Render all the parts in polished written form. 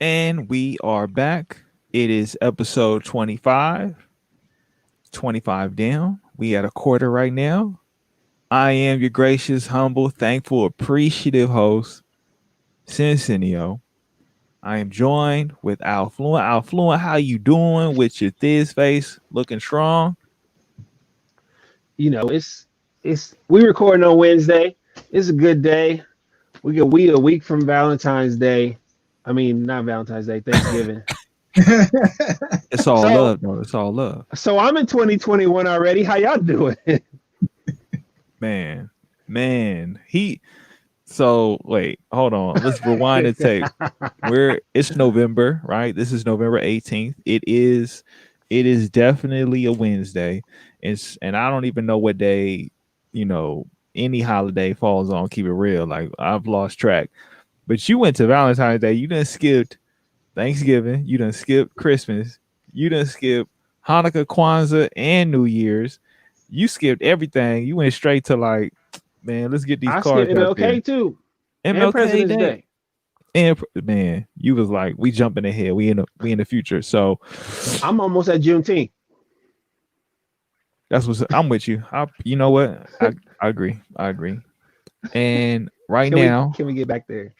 And we are back. It is episode 25, 25 down. We at a quarter right now. I am your gracious, humble, thankful, appreciative host, Cincinio. I am joined with Alfluent. Alfluent, how you doing with your thiz face looking strong? It's we recording on Wednesday. It's a good day. We a week from Valentine's Day. I mean, not Valentine's Day, Thanksgiving. It's all So love, though. It's all love. so I'm in 2021 already. How y'all doing? Man, man. So wait, hold on. Let's rewind the tape. It's November, right? This is November 18th. It is definitely a Wednesday. And I don't even know what day, you know, any holiday falls on, keep it real. Like I've lost track. But you went to Valentine's Day, you done skipped Thanksgiving, you done skipped Christmas, you done skipped Hanukkah, Kwanzaa, and New Year's. You skipped everything. You went straight to like, man, let's get these I skip cards out there. MLK too, and MLK President's Day. Day. And man, you was like, we jumping ahead. We in the future. So I'm almost at Juneteenth. that's what's I'm with you. You know what? I agree. I agree. And right Can we now, can we get back there?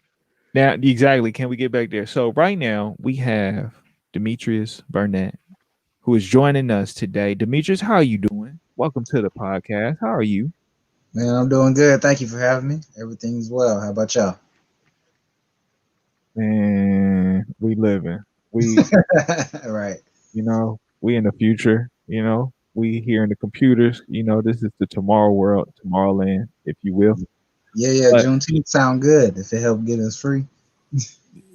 now exactly, can we get back there? So right now we have Demetrius Burnett, who is joining us today. Demetrius, how are you doing? Welcome to the podcast. How are you? Man, I'm doing good. Thank you for having me. Everything's well. How about y'all? Man, we living. We, Right. we in the future, we here in the computers, this is the tomorrow world, Tomorrowland, if you will. Yeah. But Juneteenth sound good if it helped get us free.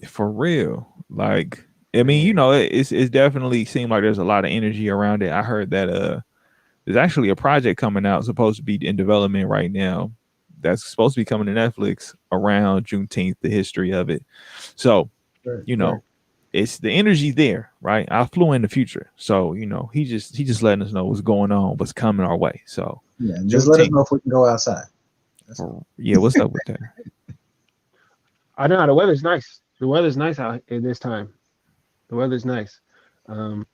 for real, like, I mean, it's definitely seemed like there's a lot of energy around it. I heard that there's actually a project coming out supposed to be in development right now that's supposed to be coming to Netflix around Juneteenth, the history of it. So, Right. you Right. know, it's the energy there, right? I flew in the future. So, he just letting us know what's going on, what's coming our way. So Yeah. And just let us Juneteenth. know if we can go outside. That's all. Yeah, what's up with that? I know the weather's nice. The weather's nice out at this time. The weather's nice. Um,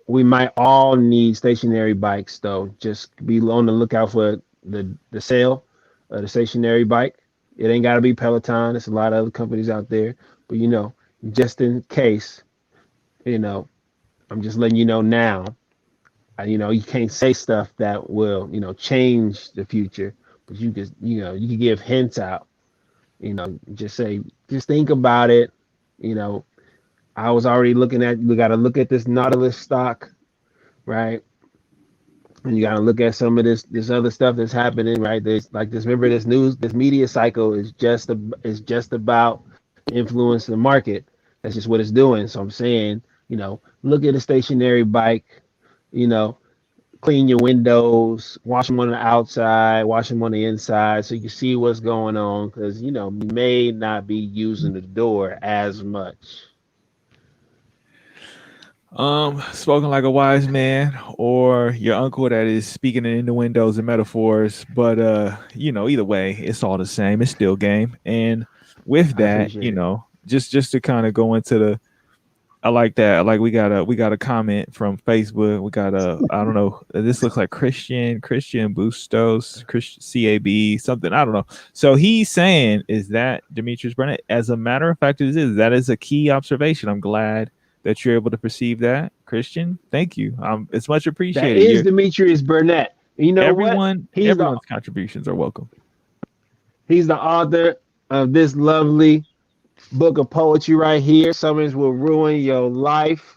we might all need stationary bikes though. Just be on the lookout for the sale of the stationary bike. It ain't got to be Peloton. There's a lot of other companies out there, but just in case, you know, I'm just letting you know now. You can't say stuff that will change the future, but you can give hints out. Just think about it. You know, I was already looking at we got to look at this Nautilus stock, right? And you got to look at some of this other stuff that's happening, right? There's like this. Remember, this media cycle is just about influence the market. That's just what it's doing. So I'm saying, look at a stationary bike. You know, clean your windows, wash them on the outside, wash them on the inside, so you can see what's going on. Because you may not be using the door as much. Spoken like a wise man, or your uncle that is speaking in innuendos and metaphors. But either way, it's all the same. It's still game. And with I that, appreciate it. just to kind of go into the I like that. Like we got a comment from Facebook. We got a I don't know. This looks like Christian Bustos, Christian CAB something. I don't know. So he's saying is that Demetrius Burnett. As a matter of fact, that is a key observation. I'm glad that you're able to perceive that, Christian. Thank you. It's much That appreciated. is Demetrius Burnett. You know what? Everyone's contributions are welcome. He's the author of this lovely book of poetry right here. Summers will ruin your life.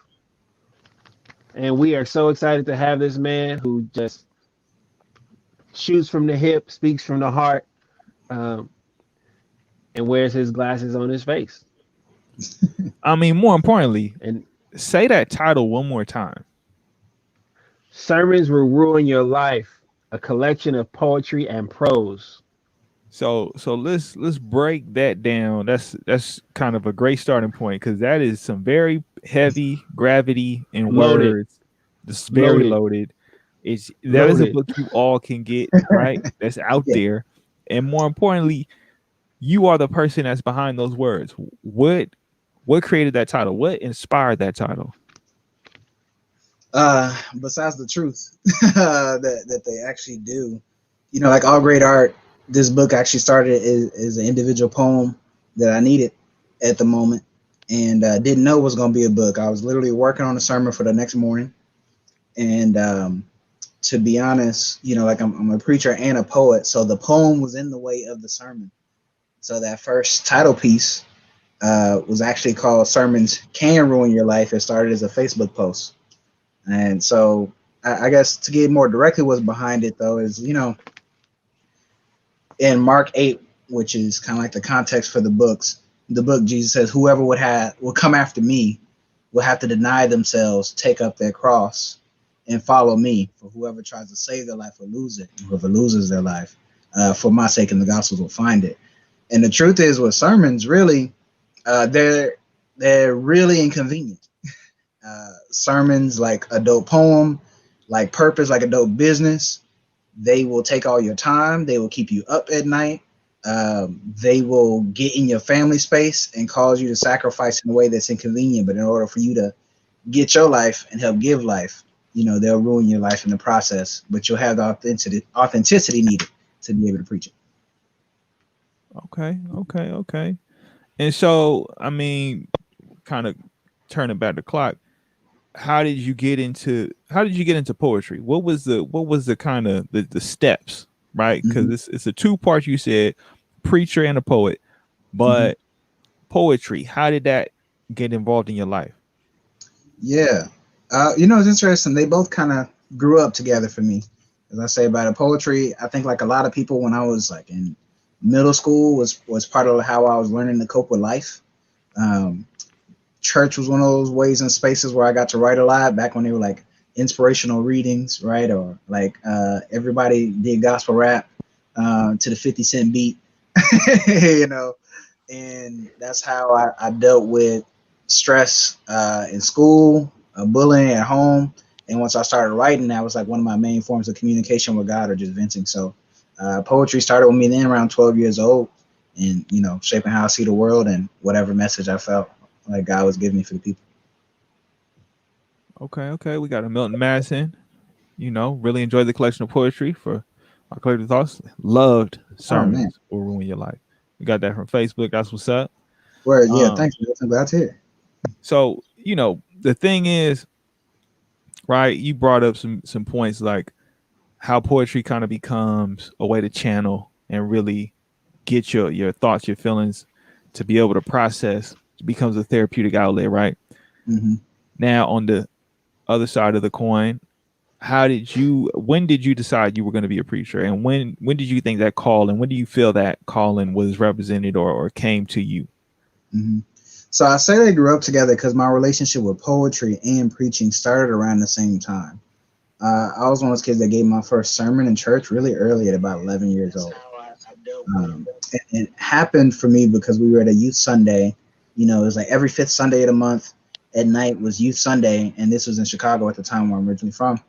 And we are so excited to have this man who just shoots from the hip, speaks from the heart, um, and wears his glasses on his face. I mean, more importantly, And say that title one more time. Sermons will ruin your life, a collection of poetry and prose. So let's break that down. That's kind of a great starting point because that is some very heavy gravity in Loaded, words. It's very loaded, loaded. That is a loaded. book you all can get, right? That's out Yeah. there. And more importantly, you are the person that's behind those words. What created that title? What inspired that title? Besides the truth that they actually do, like all great art, this book actually started as an individual poem that I needed at the moment, and didn't know it was going to be a book. I was literally working on a sermon for the next morning, and to be honest, like I'm a preacher and a poet, so the poem was in the way of the sermon. So that first title piece was actually called "Sermons Can Ruin Your Life." It started as a Facebook post. And so I guess to get more directly what's behind it though is, in Mark 8, which is kind of like the context for the book, Jesus says, whoever would come after me will have to deny themselves, take up their cross, and follow me. For whoever tries to save their life will lose it. And whoever loses their life for my sake and the gospels will find it. And the truth is with sermons, really, they're really inconvenient. Sermons like a dope poem, like purpose, like a dope business, they will take all your time. They will keep you up at night. They will get in your family space and cause you to sacrifice in a way that's inconvenient. But in order for you to get your life and help give life, they'll ruin your life in the process. But you'll have the authenticity needed to be able to preach it. Okay, okay, okay. And so, I mean, kind of turning back the clock, how did you get into poetry? What was the kind of the steps, right? Because Mm-hmm, it's a two part, you said, preacher and a poet, mm-hmm. but poetry, how did that get involved in your life? Yeah. It's interesting. They both kind of grew up together for me. As I say about it, poetry, I think like a lot of people when I was like in middle school was part of how I was learning to cope with life. Um, Church was one of those ways and spaces where I got to write a lot back when they were like inspirational readings, right? Or like everybody did gospel rap to the 50 Cent beat, you know, and that's how I dealt with stress in school, bullying at home. And once I started writing, that was like one of my main forms of communication with God or just venting. So poetry started with me then around 12 years old and, shaping how I see the world and whatever message I felt like God was giving me for the people. Okay, okay. We got a Milton Madison. Really enjoyed the collection of poetry for our collective thoughts. Loved Oh, man. sermons will ruin your life. We got that from Facebook. That's what's up. Well, yeah, Um, thanks, man. I'm glad to hear. so the thing is, right? You brought up some points like how poetry kind of becomes a way to channel and really get your thoughts, your feelings to be able to process. It becomes a therapeutic outlet, right? Hmm. Now on the other side of the coin, when did you decide you were going to be a preacher, and when did you think that call, and when do you feel that calling was represented or came to you? Hmm. So I say they grew up together because my relationship with poetry and preaching started around the same time. I was one of those kids that gave my first sermon in church really early at about 11 years old. It happened for me because we were at a youth Sunday. It was like every fifth Sunday of the month at night was youth Sunday, and this was in Chicago at the time where I'm originally from.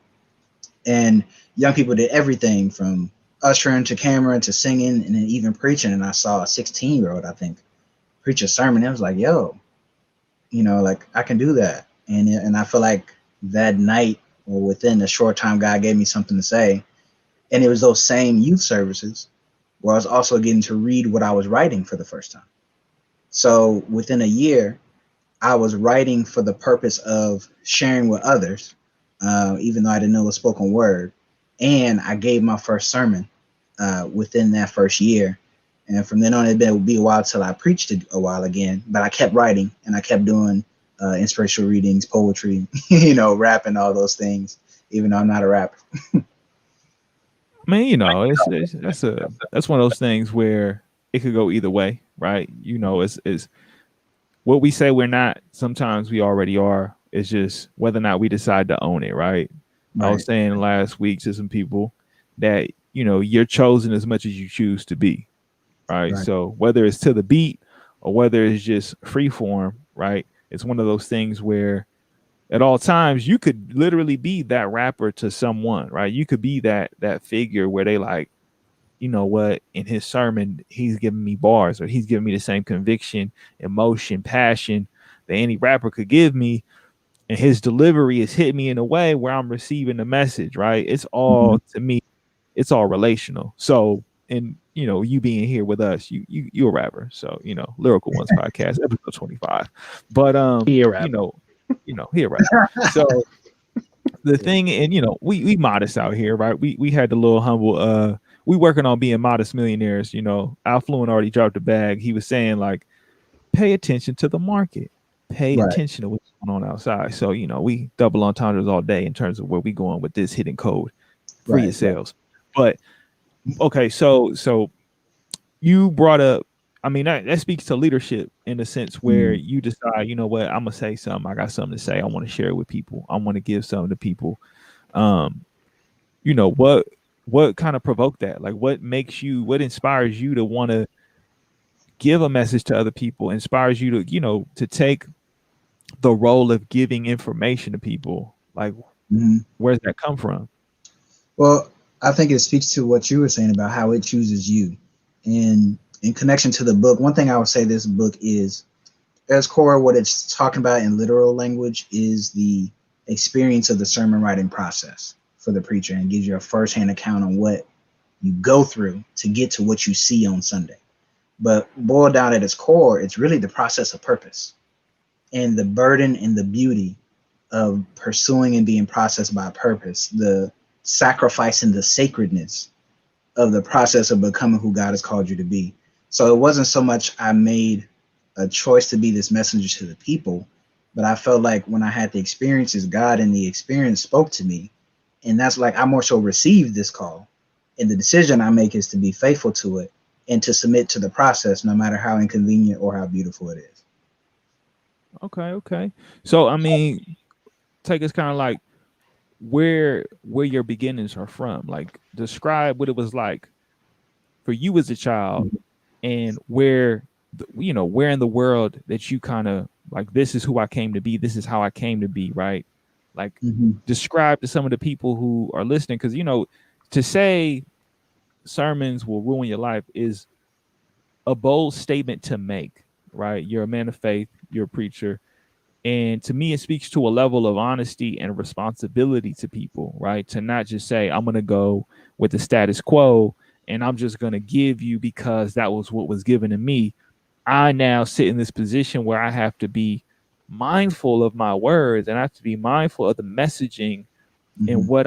And young people did everything from ushering to camera to singing and then even preaching. And I saw a 16-year-old, I think, preach a sermon. It was like, yo, like I can do that. And I feel like that night or within a short time, God gave me something to say. And it was those same youth services where I was also getting to read what I was writing for the first time. So within a year, I was writing for the purpose of sharing with others, even though I didn't know the spoken word. And I gave my first sermon within that first year. And from then on, it would be a while till I preached it a while again. But I kept writing and I kept doing inspirational readings, poetry, rapping, all those things, even though I'm not a rapper. I mean, that's one of those things where it could go either way, right? It's what we say we're not. Sometimes we already are. It's just whether or not we decide to own it, right? I was Right, saying last week to some people that you're chosen as much as you choose to be, right? right. So whether it's to the beat or whether it's just free form, right? It's one of those things where at all times you could literally be that rapper to someone, right? You could be that figure where they like, you know what, in his sermon, he's giving me bars or he's giving me the same conviction, emotion, passion. any rapper could give me, and his delivery is hitting me in a way where I'm receiving the message, right? It's Mhm. all to me, it's all relational. So, and you being here with us, you're a rapper. So, Lyrical Ones podcast, episode 25. But He a rapper. he a rapper. So the Yeah. thing, and we modest out here, right? We had the little humble we working on being modest millionaires. Affluent already dropped the bag. He was saying like, pay attention to the market, pay Right. attention to what's going on outside. So we double entendres all day in terms of where we going with this hidden code for your Right. Right. sales. But okay, so you brought up, I mean, that speaks to leadership in the sense where Mm. you decide, you know what, I'm gonna say something. I got something to say. I want to share it with people. I want to give something to people. Um, what kind of provoked that? Like, what inspires you to want to give a message to other people? Inspires you to, to take the role of giving information to people. Like, Mhm. where's that come from? Well, I think it speaks to what you were saying about how it chooses you. And in connection to the book, one thing I would say this book is, as core, what it's talking about in literal language is the experience of the sermon writing process for the preacher, and gives you a firsthand account on what you go through to get to what you see on Sunday. But boiled down at its core, it's really the process of purpose and the burden and the beauty of pursuing and being processed by purpose, the sacrifice and the sacredness of the process of becoming who God has called you to be. So it wasn't so much I made a choice to be this messenger to the people, but I felt like when I had the experiences, God in the experience spoke to me. And that's like I more so received this call. And the decision I make is to be faithful to it and to submit to the process, no matter how inconvenient or how beautiful it is. Okay, okay. So I mean, take us kind of like where your beginnings are from. Like, describe what it was like for you as a child, and where in the world that you kind of like, this is who I came to be, this is how I came to be, right? Like, Mm-hmm. describe to some of the people who are listening, because to say sermons will ruin your life is a bold statement to make, right? You're a man of faith, you're a preacher, and to me, it speaks to a level of honesty and responsibility to people, right? To not just say, I'm going to go with the status quo and I'm just going to give you because that was what was given to me. I now sit in this position where I have to be mindful of my words, and I have to be mindful of the messaging Mm-hmm. and what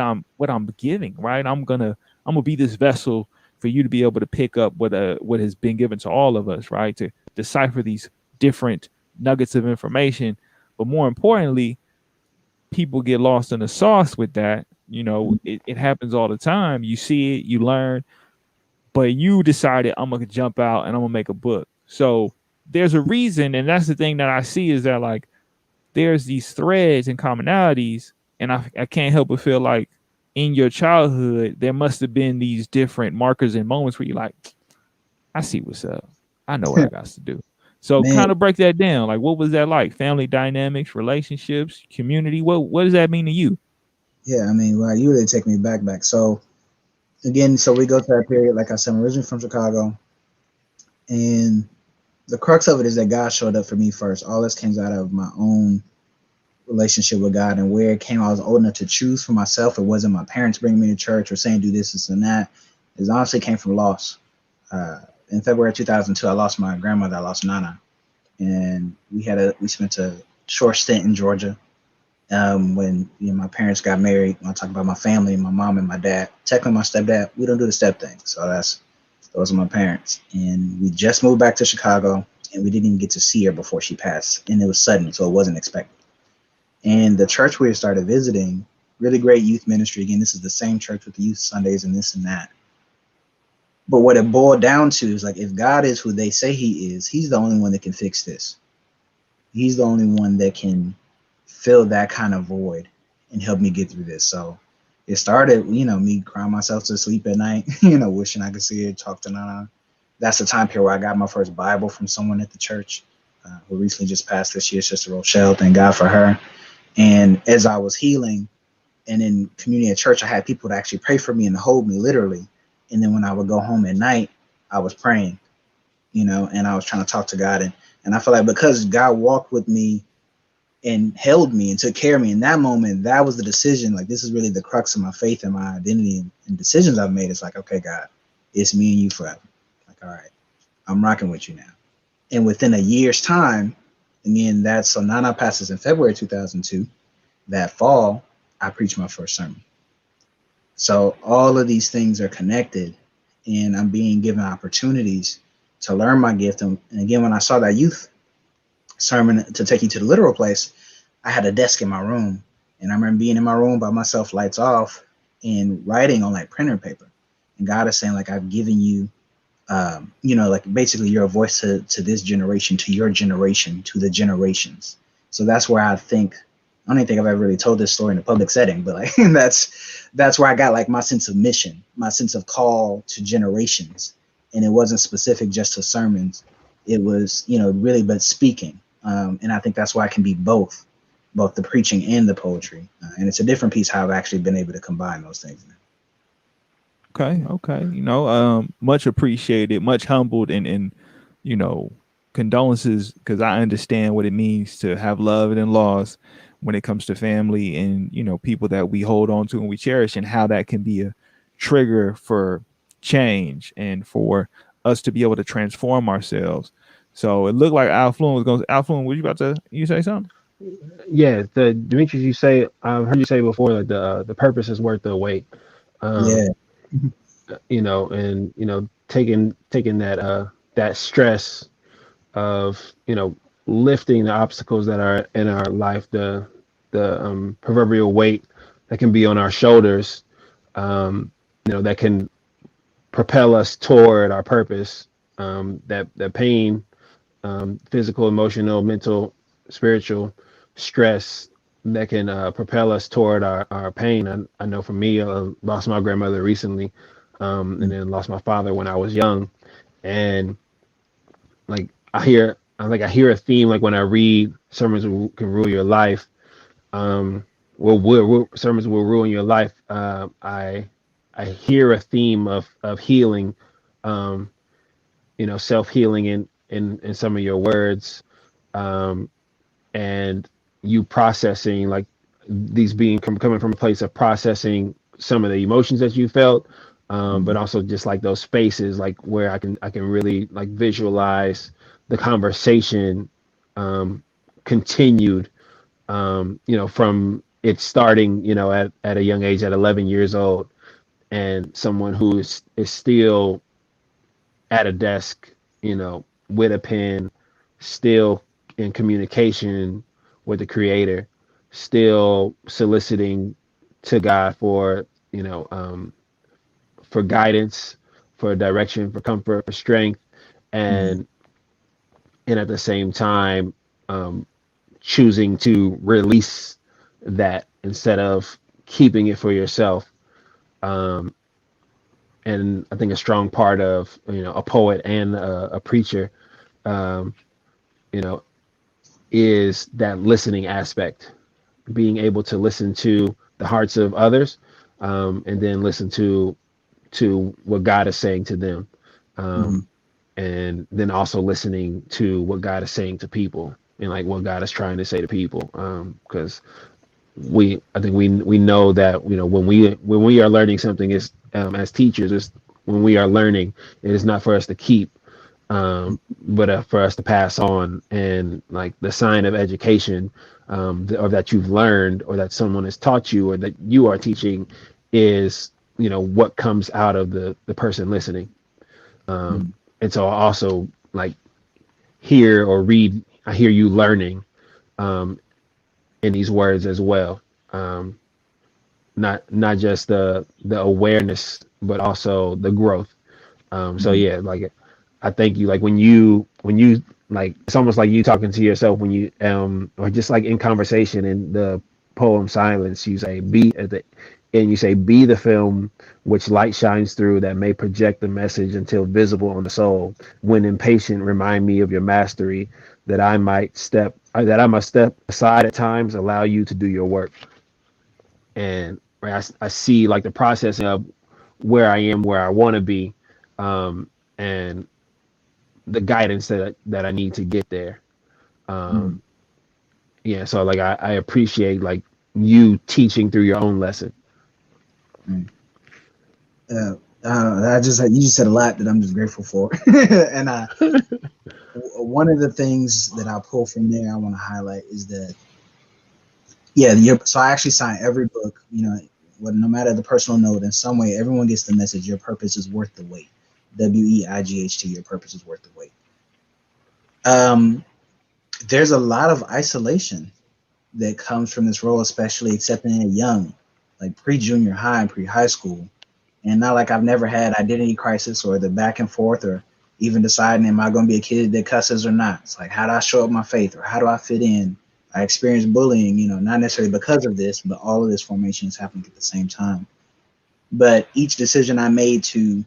I'm giving, right? I'm gonna be this vessel for you to be able to pick up what has been given to all of us, right? To decipher these different nuggets of information. But more importantly, people get lost in the sauce with that. It happens all the time. You see it, you learn, but you decided, I'm gonna jump out and I'm gonna make a book. So there's a reason, and that's the thing that I see, is that like there's these threads and commonalities, and I can't help but feel like in your childhood there must have been these different markers and moments where you're like, I see what's up, I know what I got to do. So Man, kind of break that down. Like, what was that like? Family dynamics, relationships, community. What does that mean to you? yeah, I mean, well, you really take me back. So again, so we go to that period. Like I said, I'm originally from Chicago, and the crux of it is that God showed up for me first. All this came out of my own relationship with God, and where it came, I was old enough to choose for myself. It wasn't my parents bringing me to church or saying do this and that. It honestly came from loss. In February 2002, I lost my grandmother. I lost Nana, and we spent a short stint in Georgia. When my parents got married, when I talk about my family, my mom and my dad, technically my stepdad, we don't do the step thing. So those are my parents. And we just moved back to Chicago, and we didn't even get to see her before she passed. And it was sudden, so it wasn't expected. And the church we started visiting, really great youth ministry. Again, this is the same church with the youth Sundays and this and that. But what it boiled down to is like, if God is who they say he is, he's the only one that can fix this. He's the only one that can fill that kind of void and help me get through this. So it started, me crying myself to sleep at night, wishing I could see her, talk to Nana. That's the time period where I got my first Bible from someone at the church who recently just passed this year, Sister Rochelle. Thank God for her. And as I was healing and in community at church, I had people to actually pray for me and hold me literally. And then when I would go home at night, I was praying, and I was trying to talk to God. And I feel like because God walked with me and held me and took care of me in that moment. That was the decision. Like, this is really the crux of my faith and my identity and decisions I've made. It's like, okay, God, it's me and you forever. Like, all right, I'm rocking with you now. And within a year's time, again, that's so Nana passes in February 2002. That fall, I preached my first sermon. So all of these things are connected, and I'm being given opportunities to learn my gift. And again, when I saw that youth sermon to take you to the literal place, I had a desk in my room, and I remember being in my room by myself, lights off, and writing on like printer paper. And God is saying, like, I've given you, like basically you're a voice to this generation, to your generation, to the generations. So that's where I think, I don't even think I've ever really told this story in a public setting, but like that's where I got like my sense of mission, my sense of call to generations. And it wasn't specific just to sermons. It was, really, but speaking. And I think that's why I can be both the preaching and the poetry. And it's a different piece how I've actually been able to combine those things. Okay, okay. Much appreciated, much humbled, and you know, condolences because I understand what it means to have love and loss when it comes to family and people that we hold on to and we cherish, and how that can be a trigger for change and for us to be able to transform ourselves. So it looked like Alfluen was going. Alfluen, were you about to you say something? Yeah, the Demetrius, you say, I've heard you say before that the purpose is worth the wait. Yeah. Um, and taking that stress of lifting the obstacles that are in our life, the proverbial weight that can be on our shoulders, that can propel us toward our purpose. That pain, physical, emotional, mental, spiritual stress that can propel us toward our pain. I know for me, I lost my grandmother recently, and then lost my father when I was young. And like I hear a theme, like when I read sermons can rule your life. Sermons will ruin your life. I hear a theme of healing, um, self healing in some of your words, um, and you processing, like these being coming from a place of processing some of the emotions that you felt, but also just like those spaces, like where I can really like visualize the conversation, um, continued, from it starting, at a young age, at 11 years old, and someone who is still at a desk, with a pen, still in communication with the creator, still soliciting to God for, for guidance, for direction, for comfort, for strength, Mhm. and at the same time, um, choosing to release that instead of keeping it for yourself. Um, and I think a strong part of a poet and a preacher, um, you know, is that listening aspect, being able to listen to the hearts of others, and then listen to what God is saying to them, Mhm. um, and then also listening to what God is saying to people, and like what God is trying to say to people, because I think we know that when we are learning something, is as teachers, is when we are learning, it is not for us to keep, but for us to pass on. And like the sign of education, or that you've learned, or that someone has taught you, or that you are teaching, is what comes out of the person listening. Mhm. And so I also like hear or read, I hear you learning, um, in these words as well. Um, not just the awareness, but also the growth. So Mhm. yeah, like I thank you. Like when you like, it's almost like you talking to yourself when you or just like in conversation in the poem Silence, you say be at the and you say be the film which light shines through, that may project the message until visible on the soul. When impatient, remind me of your mastery, that I must step aside at times, allow you to do your work. And right, I see like the process of where I am, where I want to be, and the guidance that I need to get there. Mhm. Um, Yeah, so like I appreciate like you teaching through your own lesson. Mm. Uh, I just you just said a lot that I'm just grateful for, and one of the things that I pull from there I want to highlight is that yeah, so I actually sign every book. No matter the personal note, in some way, everyone gets the message. Your purpose is worth the wait. WEIGHT. Your purpose is worth the wait. Um, there's a lot of isolation that comes from this role, especially accepting it young, like pre-junior high and pre-high school. And not like I've never had identity crisis or the back and forth or even deciding am I going to be a kid that cusses or not. It's like how do I show up my faith or how do I fit in? I experienced bullying, not necessarily because of this, but all of this formation is happening at the same time. But each decision I made to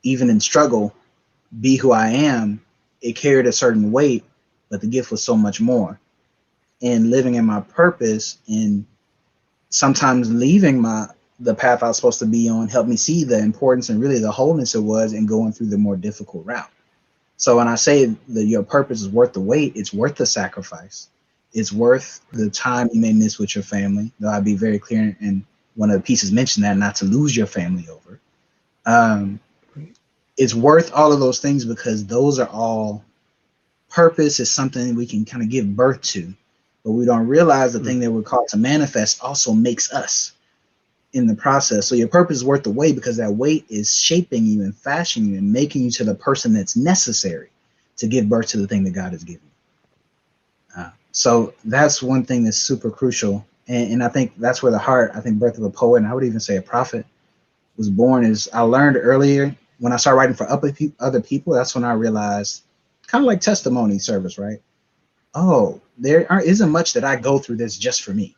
even in struggle be who I am, it carried a certain weight, but the gift was so much more. And living in my purpose and sometimes leaving my the path I was supposed to be on helped me see the importance and really the wholeness it was in going through the more difficult route. So when I say that your purpose is worth the wait, it's worth the sacrifice. It's worth the time you may miss with your family. Though I'd be very clear, and one of the pieces mentioned that not to lose your family over. Um, it's worth all of those things because those are all purpose is something we can kind of give birth to, but we don't realize the thing that we're called to manifest also makes us in the process. So your purpose is worth the wait because that wait is shaping you and fashioning you and making you to the person that's necessary to give birth to the thing that God has given you. So that's one thing that's super crucial. And I think that's where I think birth of a poet, and I would even say a prophet, was born is I learned earlier when I started writing for other people, that's when I realized kind of like testimony service, right? Oh, isn't much that I go through that's just for me.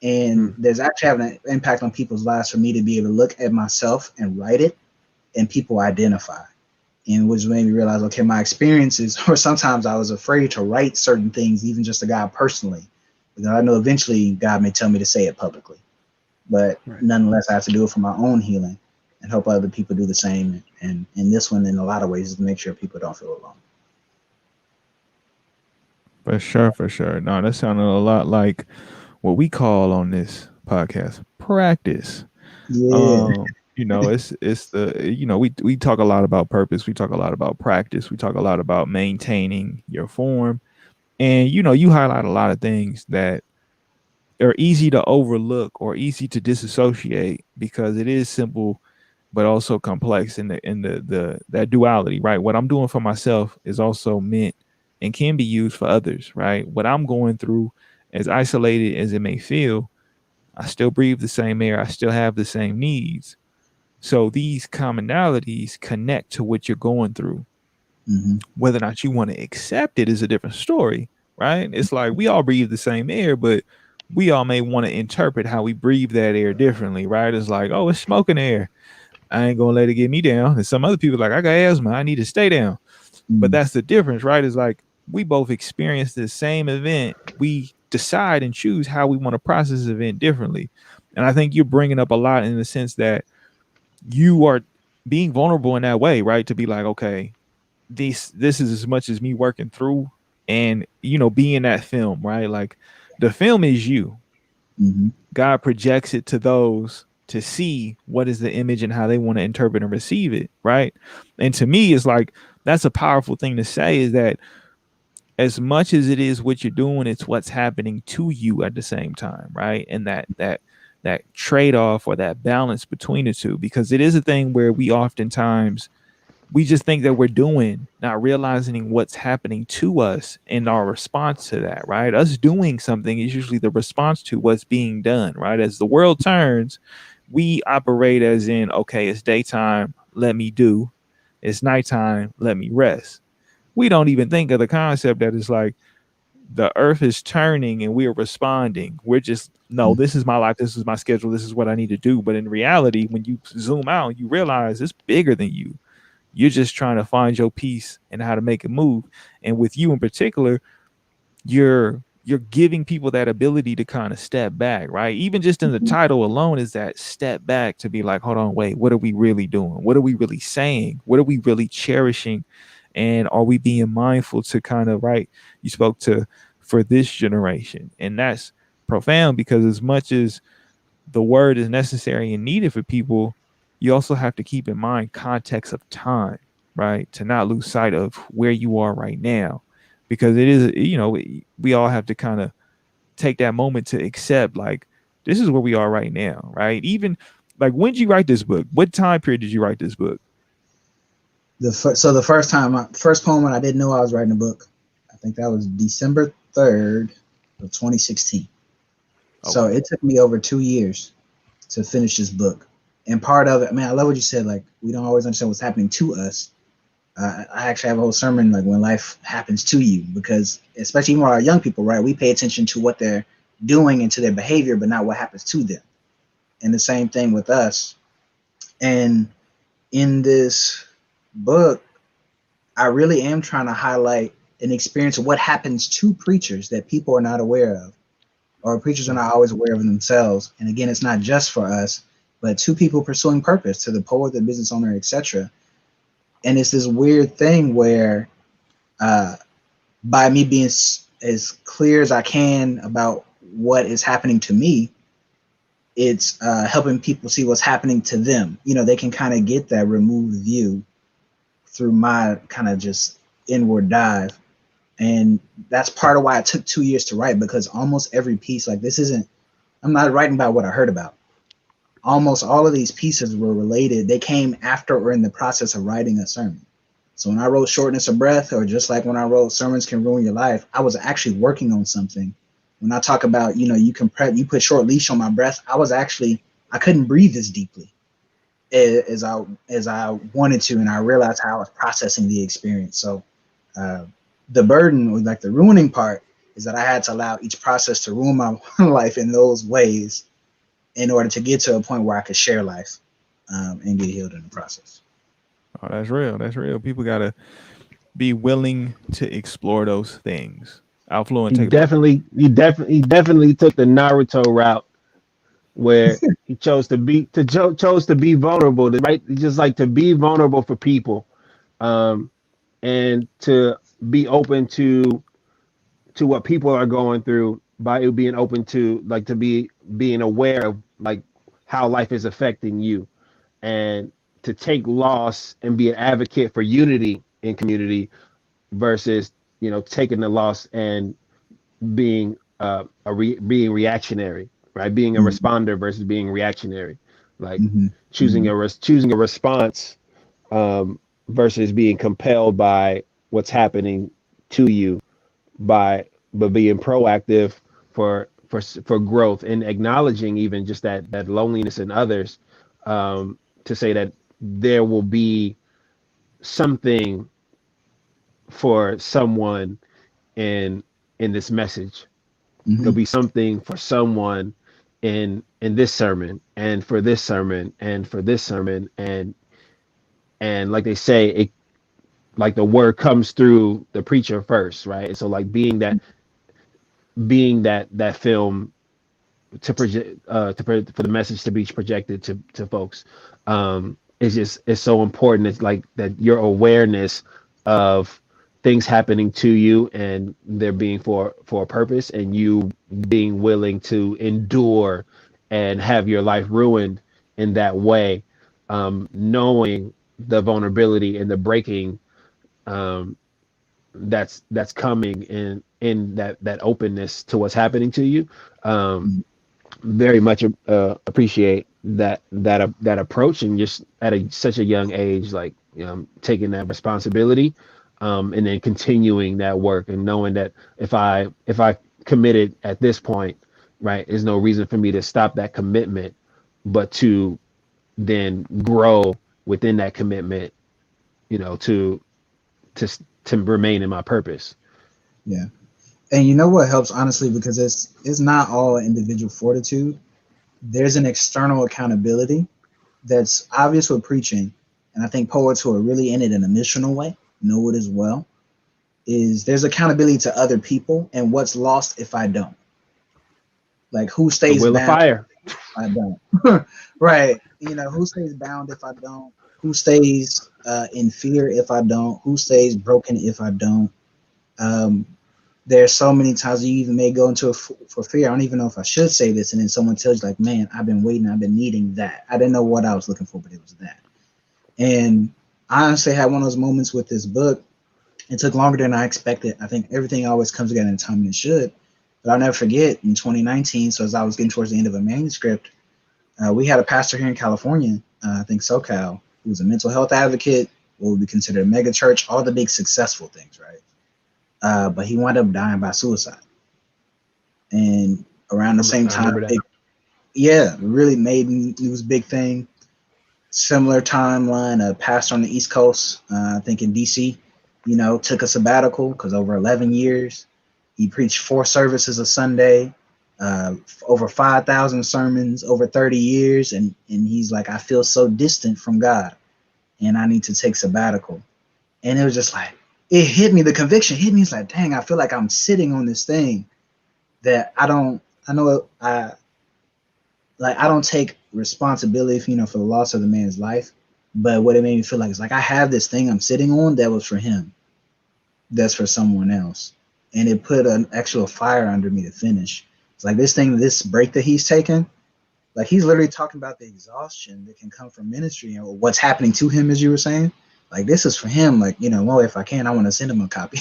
And there's actually having an impact on people's lives for me to be able to look at myself and write it and people identify. And which made me realize, okay, my experiences, or sometimes I was afraid to write certain things, even just to God personally, because I know eventually God may tell me to say it publicly. But nonetheless, I have to do it for my own healing and help other people do the same. And in this one, in a lot of ways, is to make sure people don't feel alone. For sure, for sure. No, that sounded a lot like what we call on this podcast practice. Yeah. It's the we talk a lot about purpose, we talk a lot about practice, we talk a lot about maintaining your form, and you highlight a lot of things that are easy to overlook or easy to disassociate because it is simple but also complex in the that duality, right? What I'm doing for myself is also meant and can be used for others, right? What I'm going through, as isolated as it may feel, I still breathe the same air, I still have the same needs. So these commonalities connect to what you're going through. Mm-hmm. Whether or not you want to accept it is a different story, right? It's like we all breathe the same air, but we all may want to interpret how we breathe that air differently, right? It's like, oh, it's smoking air. I ain't gonna let it get me down. And some other people like, I got asthma. I need to stay down. But Mm-hmm. that's the difference, right? It's like we both experience the same event. We decide and choose how we want to process the event differently. And I think you're bringing up a lot in the sense that you are being vulnerable in that way, right? To be like, okay, this is as much as me working through and being that film, right? Like the film is you. Mm-hmm. God projects it to those to see what is the image and how they want to interpret and receive it, right? And to me, it's like that's a powerful thing to say is that as much as it is what you're doing, it's what's happening to you at the same time, right? And that trade-off or that balance between the two, because it is a thing where we oftentimes we just think that we're doing, not realizing what's happening to us and our response to that, right? Us doing something is usually the response to what's being done, right? As the world turns, we operate as in, okay, it's daytime, let me do. It's nighttime, let me rest. We don't even think of the concept that it's like the earth is turning and we're responding. We're just, no, this is my life, this is my schedule, this is what I need to do. But in reality, when you zoom out, you realize it's bigger than you. You're just trying to find your piece and how to make it move. And with you in particular, you're giving people that ability to kind of step back, right? Even just in the title alone is that step back to be like, hold on, wait, what are we really doing? What are we really saying? What are we really cherishing? And are we being mindful to kind of, right? You spoke to for this generation. And that's profound, because as much as the word is necessary and needed for people, you also have to keep in mind context of time, right? To not lose sight of where you are right now, because it is, we all have to kind of take that moment to accept, like, this is where we are right now, right? Even like, when did you write this book? What time period did you write this book? The first time, first poem when I didn't know I was writing a book, I think that was December 3rd of 2016. So Okay. it took me over 2 years to finish this book. And part of it, man, I love what you said. Like, we don't always understand what's happening to us. I actually have a whole sermon, like, when life happens to you, because especially even our young people, right? We pay attention to what they're doing and to their behavior, but not what happens to them. And the same thing with us. And in this book, I really am trying to highlight an experience of what happens to preachers that people are not aware of, or preachers are not always aware of themselves. And again, it's not just for us, but to people pursuing purpose, to the poet, the business owner, etc. And it's this weird thing where, uh, by me being as clear as I can about what is happening to me, it's helping people see what's happening to them. They can kind of get that removed view through my kind of just inward dive. And that's part of why it took 2 years to write, because almost every piece, like, I'm not writing about what I heard about. Almost all of these pieces were related. They came after or in the process of writing a sermon. So when I wrote Shortness of Breath, or just like when I wrote Sermons Can Ruin Your Life, I was actually working on something. When I talk about, you put short leash on my breath, I couldn't breathe as deeply as I wanted to, and I realized how I was processing the experience. So the burden, or like the ruining part, is that I had to allow each process to ruin my life in those ways in order to get to a point where I could share life, and get healed in the process. Oh, that's real. That's real. People gotta be willing to explore those things. Outflow and take it. He definitely took the Naruto route, where he chose to be vulnerable, right? Just like to be vulnerable for people, um, and to be open to what people are going through, by being open to, like, to be being aware of, like, how life is affecting you, and to take loss and be an advocate for unity in community, versus, taking the loss and being being reactionary, right? Being a Mm-hmm. responder versus being reactionary, like Mm-hmm. choosing choosing a response, um, versus being compelled by what's happening to you, by but being proactive for growth, and acknowledging even just that loneliness in others, to say that there will be something for someone in this message. There'll Mm-hmm. be something for someone in this sermon, and for this sermon, and for this sermon, and like they say, it, like, the word comes through the preacher first, right? And so, like, being that film to project, for the message to be projected to folks, it's so important. It's like that, your awareness of things happening to you, and they're being for a purpose, and you being willing to endure and have your life ruined in that way, knowing the vulnerability and the breaking, um, that's coming in that openness to what's happening to you. um, Very much appreciate that approach, and just at such a young age, like, taking that responsibility, and then continuing that work, and knowing that if I committed at this point, right, there's no reason for me to stop that commitment, but to then grow within that commitment, to to to remain in my purpose. Yeah. And you know what helps, honestly, because it's not all individual fortitude. There's an external accountability that's obvious with preaching, and I think poets who are really in it in a missional way know it as well. Is there's accountability to other people, and what's lost if I don't? Like, who The stays will of bound fire. if I don't? Right? Who stays bound if I don't? Who stays in fear if I don't? Who stays broken if I don't? Um, there's so many times you even may go into it for fear. I don't even know if I should say this, and then someone tells you like, "Man, I've been waiting. I've been needing that. I didn't know what I was looking for, but it was that." And I honestly had one of those moments with this book. It took longer than I expected. I think everything always comes together in time and it should. But I'll never forget in 2019. So as I was getting towards the end of a manuscript, we had a pastor here in California, I think SoCal, who was a mental health advocate, what would be considered a mega church, all the big successful things, right? But he wound up dying by suicide. And around the same I time, remember that. yeah, really made news big thing. Similar timeline, a pastor on the East Coast, I think in DC, took a sabbatical because over 11 years, he preached 4 services a Sunday, over 5,000 sermons over 30 years. And he's like, I feel so distant from God and I need to take sabbatical. And it was just like, it hit me, the conviction hit me. It's like, dang, I feel like I'm sitting on this thing that I know I don't take responsibility for the loss of the man's life. But what it made me feel like is like I have this thing I'm sitting on that was for him, that's for someone else, and it put an actual fire under me to finish. It's like this break that he's taken. Like he's literally talking about the exhaustion that can come from ministry and what's happening to him, as you were saying. Like this is for him. Like well, if I can, I want to send him a copy.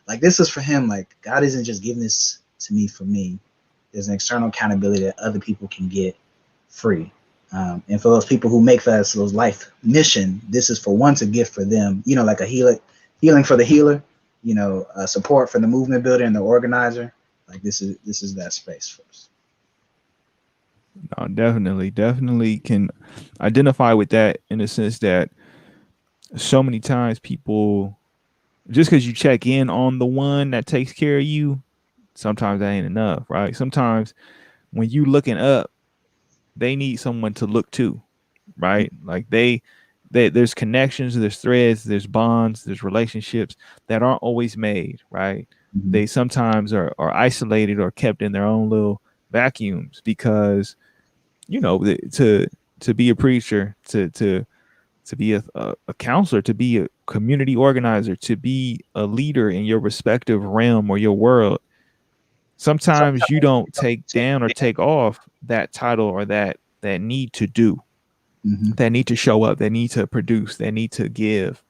Like this is for him. Like God isn't just giving this to me for me. There's an external accountability that other people can get free. And for those people who make that those life mission, this is for once a gift for them, like a healing for the healer, support for the movement builder and the organizer. Like this is that space for us. No, definitely can identify with that in the sense that so many times people, just because you check in on the one that takes care of you, sometimes that ain't enough, right? Sometimes when you looking up, they need someone to look to, right? Like there's connections, there's threads, there's bonds, there's relationships that aren't always made, right? Mm-hmm. They sometimes are isolated or kept in their own little vacuums because to be a preacher, to be a counselor, to be a community organizer, to be a leader in your respective realm or your world, sometimes you don't take down or take off that title or that need to do, Mm-hmm. that need to show up, that need to produce, that need to give.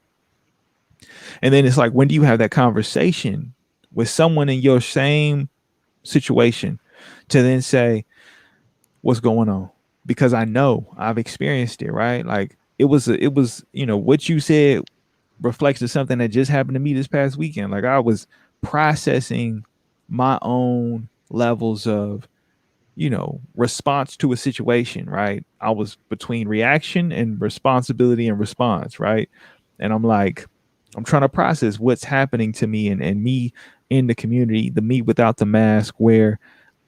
And then it's like, when do you have that conversation with someone in your same situation to then say, what's going on? Because I know I've experienced it, right? Like it was what you said reflects of something that just happened to me this past weekend. Like I was processing my own levels of response to a situation, right? I was between reaction and responsibility and response, right? And I'm like, I'm trying to process what's happening to me and me in the community, the me without the mask, where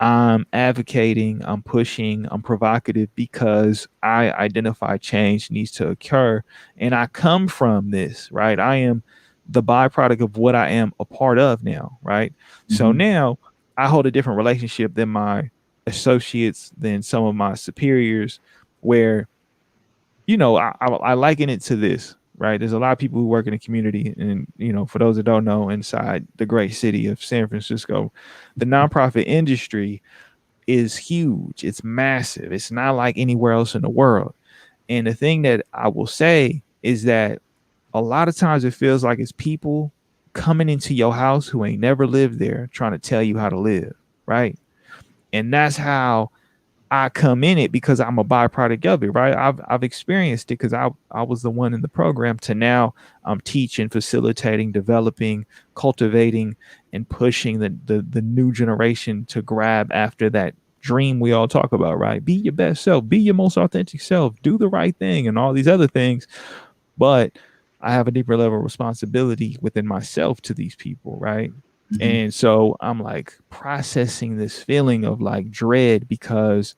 I'm advocating, I'm pushing, I'm provocative because I identify change needs to occur. And I come from this, right? I am the byproduct of what I am a part of now, right? So Mm-hmm. now I hold a different relationship than my associates, than some of my superiors, where I liken it to this, right? There's a lot of people who work in the community, and for those that don't know, inside the great city of San Francisco, the nonprofit industry is huge. It's massive. It's not like anywhere else in the world. And the thing that I will say is that a lot of times it feels like it's people coming into your house who ain't never lived there trying to tell you how to live, right? And that's how I come in it, because I'm a byproduct of it, right? I've experienced it because I was the one in the program, to now I'm teaching, facilitating, developing, cultivating, and pushing the new generation to grab after that dream we all talk about, right? Be your best self, be your most authentic self, do the right thing, and all these other things. But I have a deeper level of responsibility within myself to these people, right? Mm-hmm. And so I'm like processing this feeling of like dread because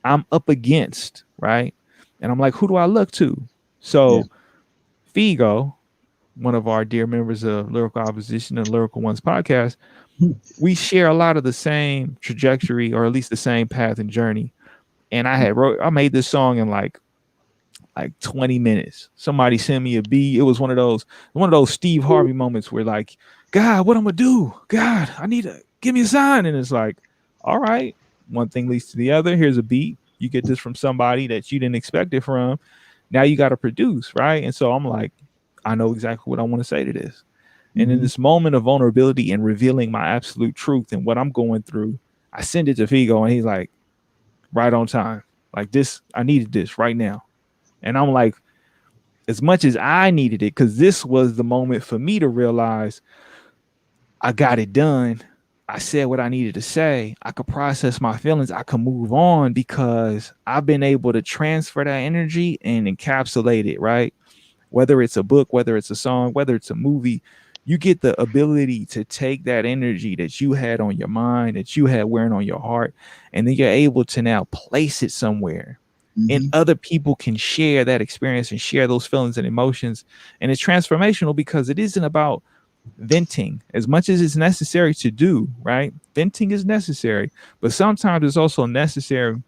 I'm up against, right? And I'm like, who do I look to? Yeah. So Figo, one of our dear members of Lyrical Opposition and Lyrical Ones podcast, we share a lot of the same trajectory, or at least the same path and journey. And I made this song in like like 20 minutes. Somebody sent me a beat. It was one of those Steve Harvey moments where like, God, what I'm gonna do? God, I need to give me a sign. And it's like, all right, one thing leads to the other. Here's a beat. You get this from somebody that you didn't expect it from. Now you got to produce, right? And so I'm like, I know exactly what I want to say to this. And in Mm-hmm. this moment of vulnerability and revealing my absolute truth and what I'm going through, I send it to Figo and he's like, right on time. Like this, I needed this right now. And I'm like, as much as I needed it, because this was the moment for me to realize I got it done. I said what I needed to say. I could process my feelings. I could move on because I've been able to transfer that energy and encapsulate it, right? Whether it's a book, whether it's a song, whether it's a movie, you get the ability to take that energy that you had on your mind, that you had wearing on your heart, and then you're able to now place it somewhere. And Mm-hmm. other people can share that experience and share those feelings and emotions. And it's transformational because it isn't about venting as much as it's necessary to do, right? Venting is necessary, but sometimes it's also necessary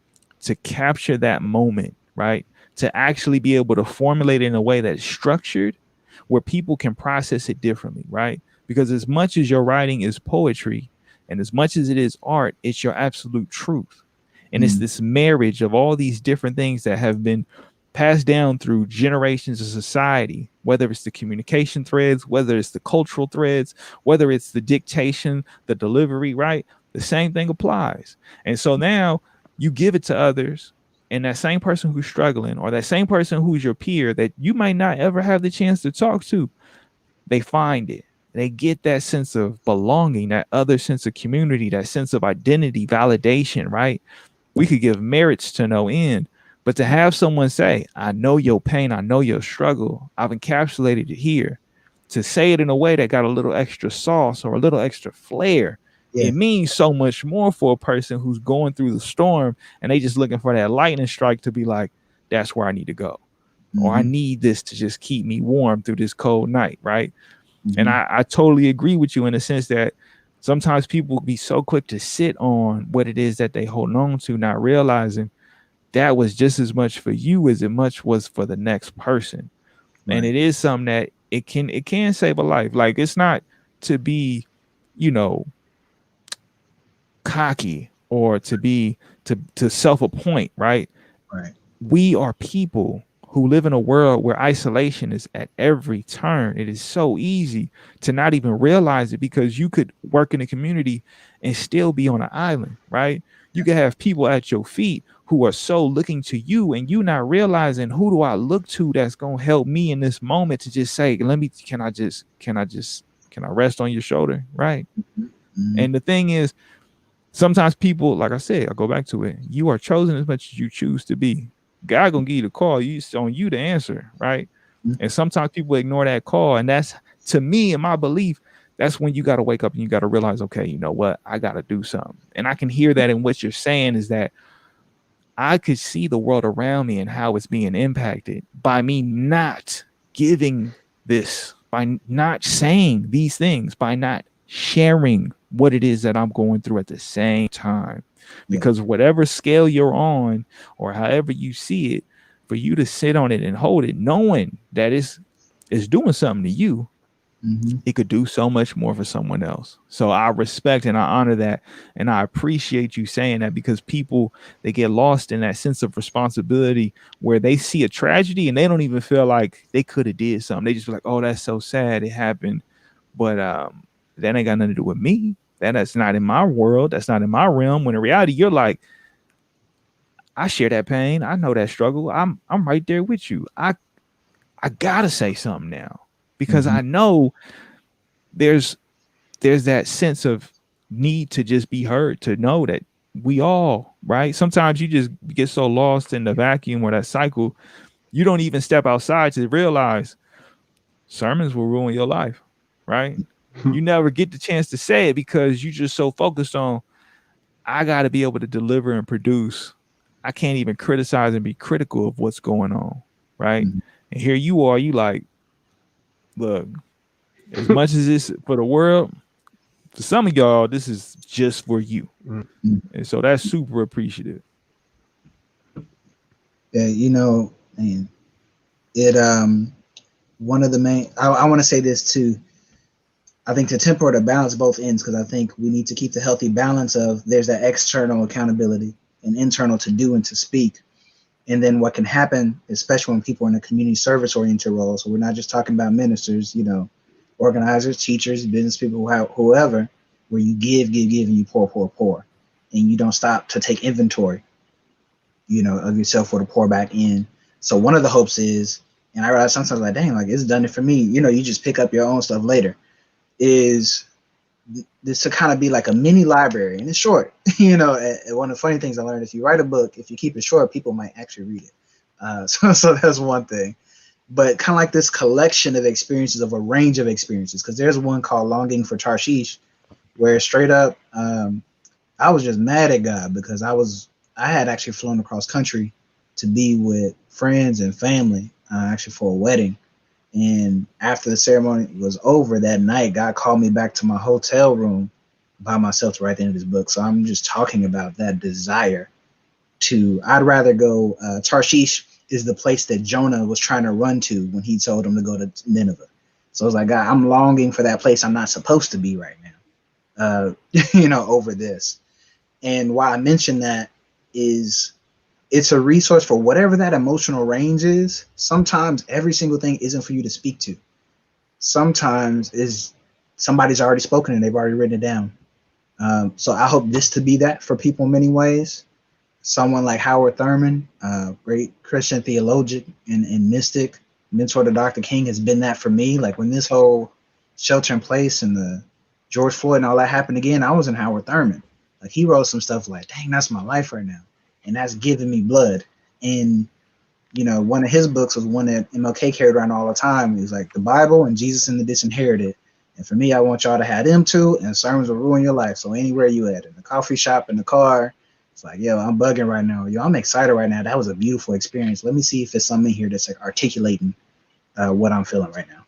to capture that moment, right? To actually be able to formulate it in a way that's structured where people can process it differently, right? Because as much as your writing is poetry and as much as it is art, it's your absolute truth. And it's Mm-hmm. this marriage of all these different things that have been passed down through generations of society, whether it's the communication threads, whether it's the cultural threads, whether it's the dictation, the delivery, right? The same thing applies. And so now you give it to others, and that same person who's struggling, or that same person who's your peer that you might not ever have the chance to talk to, they find it. They get that sense of belonging, that other sense of community, that sense of identity, validation, right? We could give merits to no end. But to have someone say, I know your pain, I know your struggle, I've encapsulated it here, to say it in a way that got a little extra sauce or a little extra flair, Yeah. it means so much more for a person who's going through the storm and they just looking for that lightning strike to be like, that's where I need to go. Or I Mm-hmm. need this to just keep me warm through this cold night, right? And Mm-hmm. I totally agree with you in the sense that sometimes people be so quick to sit on what it is that they hold on to, not realizing that was just as much for you as it much was for the next person. And Right. it is something that it can save a life. Like it's not to be, you know, cocky or to be to self-appoint, right? Right. We are people who live in a world where isolation is at every turn. It is so easy to not even realize it because you could work in a community and still be on an island, right? You could have people at your feet who are so looking to you and you not realizing who do I look to that's going to help me in this moment to just say, let me, can I rest on your shoulder? Right. Mm-hmm. And the thing is, sometimes people, like I said, I go back to it. You are chosen as much as you choose to be. God gonna give you the call. It's on you to answer, right? And sometimes people ignore that call, and that's to me, in my belief, that's when you got to wake up and you got to realize, okay, you know what, I got to do something. And I can hear that in what you're saying is that I could see the world around me and how it's being impacted by me not giving this, by not saying these things, by not sharing what it is that I'm going through at the same time. Yeah. Because whatever scale you're on or however you see it, for you to sit on it and hold it, knowing that it's doing something to you, Mm-hmm. it could do so much more for someone else. So I respect and I honor that. And I appreciate you saying that because people, they get lost in that sense of responsibility where they see a tragedy and they don't even feel like they could have did something. They just feel like, oh, that's so sad. It happened. But that ain't got nothing to do with me. That's not in my world. That's not in my realm. When in reality, you're like, I share that pain. I know that struggle. I'm right there with you. I gotta say something now because Mm-hmm. I know there's there's that sense of need to just be heard, to know that we all, right? Sometimes you just get so lost in the vacuum or that cycle, you don't even step outside to realize sermons will ruin your life, right? You never get the chance to say it because you just so focused on, I got to be able to deliver and produce. I can't even criticize and be critical of what's going on, right? Mm-hmm. And here you are, you like, look, as much as this for the world, for some of y'all, this is just for you. And so that's super appreciative. Yeah. Man. It one of the main. I want to say this too. I think to temper to balance both ends because I think we need to keep the healthy balance of there's that external accountability and internal to do and to speak. And then what can happen, especially when people are in a community service oriented role. So we're not just talking about ministers, organizers, teachers, business people, whoever, where you give, and you pour, and you don't stop to take inventory, of yourself or to pour back in. So one of the hopes is, and I realize sometimes like, dang, like it's done it for me. You just pick up your own stuff later. Is this to kind of be like a mini library, and it's short. One of the funny things I learned: if you write a book, if you keep it short, people might actually read it. So that's one thing. But kind of like this collection of experiences of a range of experiences, because there's one called "Longing for Tarshish," where straight up, I was just mad at God because I had actually flown across country to be with friends and family, actually for a wedding. And after the ceremony was over that night, God called me back to my hotel room by myself to write the end of this book. So I'm just talking about that desire I'd rather go, Tarshish is the place that Jonah was trying to run to when he told him to go to Nineveh. So I was like, God, I'm longing for that place I'm not supposed to be right now, over this. And why I mention that is it's a resource for whatever that emotional range is. Sometimes every single thing isn't for you to speak to. Sometimes is somebody's already spoken and they've already written it down. So I hope this to be that for people in many ways. Someone like Howard Thurman, great Christian theologian and mystic, mentor to Dr. King, has been that for me. Like when this whole shelter in place and the George Floyd and all that happened again, I was in Howard Thurman. Like he wrote some stuff like, dang, that's my life right now. And that's giving me blood. And, one of his books was one that MLK carried around all the time. It was like the Bible and Jesus and the Disinherited. And for me, I want y'all to have them too, and sermons will ruin your life. So anywhere you at, in the coffee shop, in the car, it's like, yo, I'm bugging right now. Yo, I'm excited right now. That was a beautiful experience. Let me see if it's something here that's like articulating what I'm feeling right now.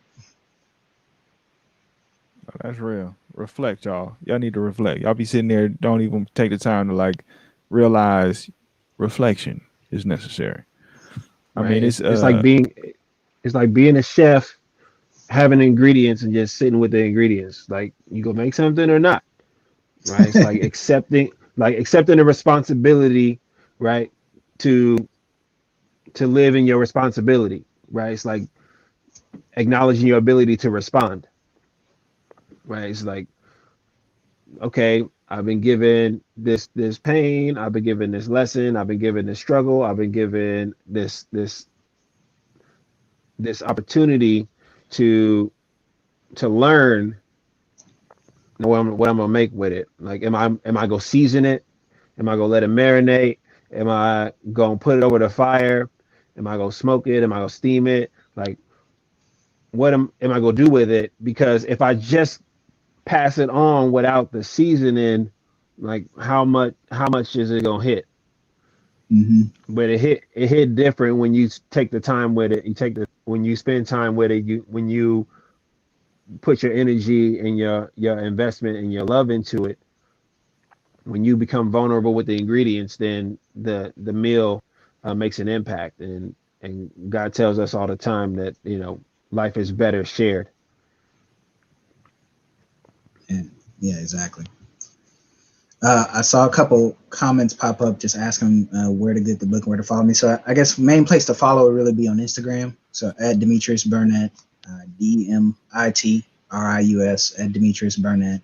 Oh, that's real. Reflect, y'all. Y'all need to reflect. Y'all be sitting there, don't even take the time to like realize reflection is necessary. I Right? mean, it's It's like being a chef, having ingredients and just sitting with the ingredients. Like you go make something or not, right? It's like accepting the responsibility, right? To to live in your responsibility, right? It's like acknowledging your ability to respond, right? It's like, okay, I've been given this pain, I've been given this lesson, I've been given this struggle, I've been given this opportunity to learn what I'm gonna make with it. Like, am I gonna season it? Am I gonna let it marinate? Am I gonna put it over the fire? Am I gonna smoke it? Am I gonna steam it? Like, what am I gonna do with it? Because if I just pass it on without the seasoning, like how much is it gonna hit? Mm-hmm. But it hit different when you take the time with it. When you spend time with it. When you put your energy and your investment and your love into it. When you become vulnerable with the ingredients, then the meal makes an impact. And God tells us all the time that life is better shared. Yeah, yeah, exactly. I saw a couple comments pop up just asking where to get the book and where to follow me. So I guess main place to follow would really be on Instagram. So at Demetrius Burnett, DeMitrius at Demetrius Burnett.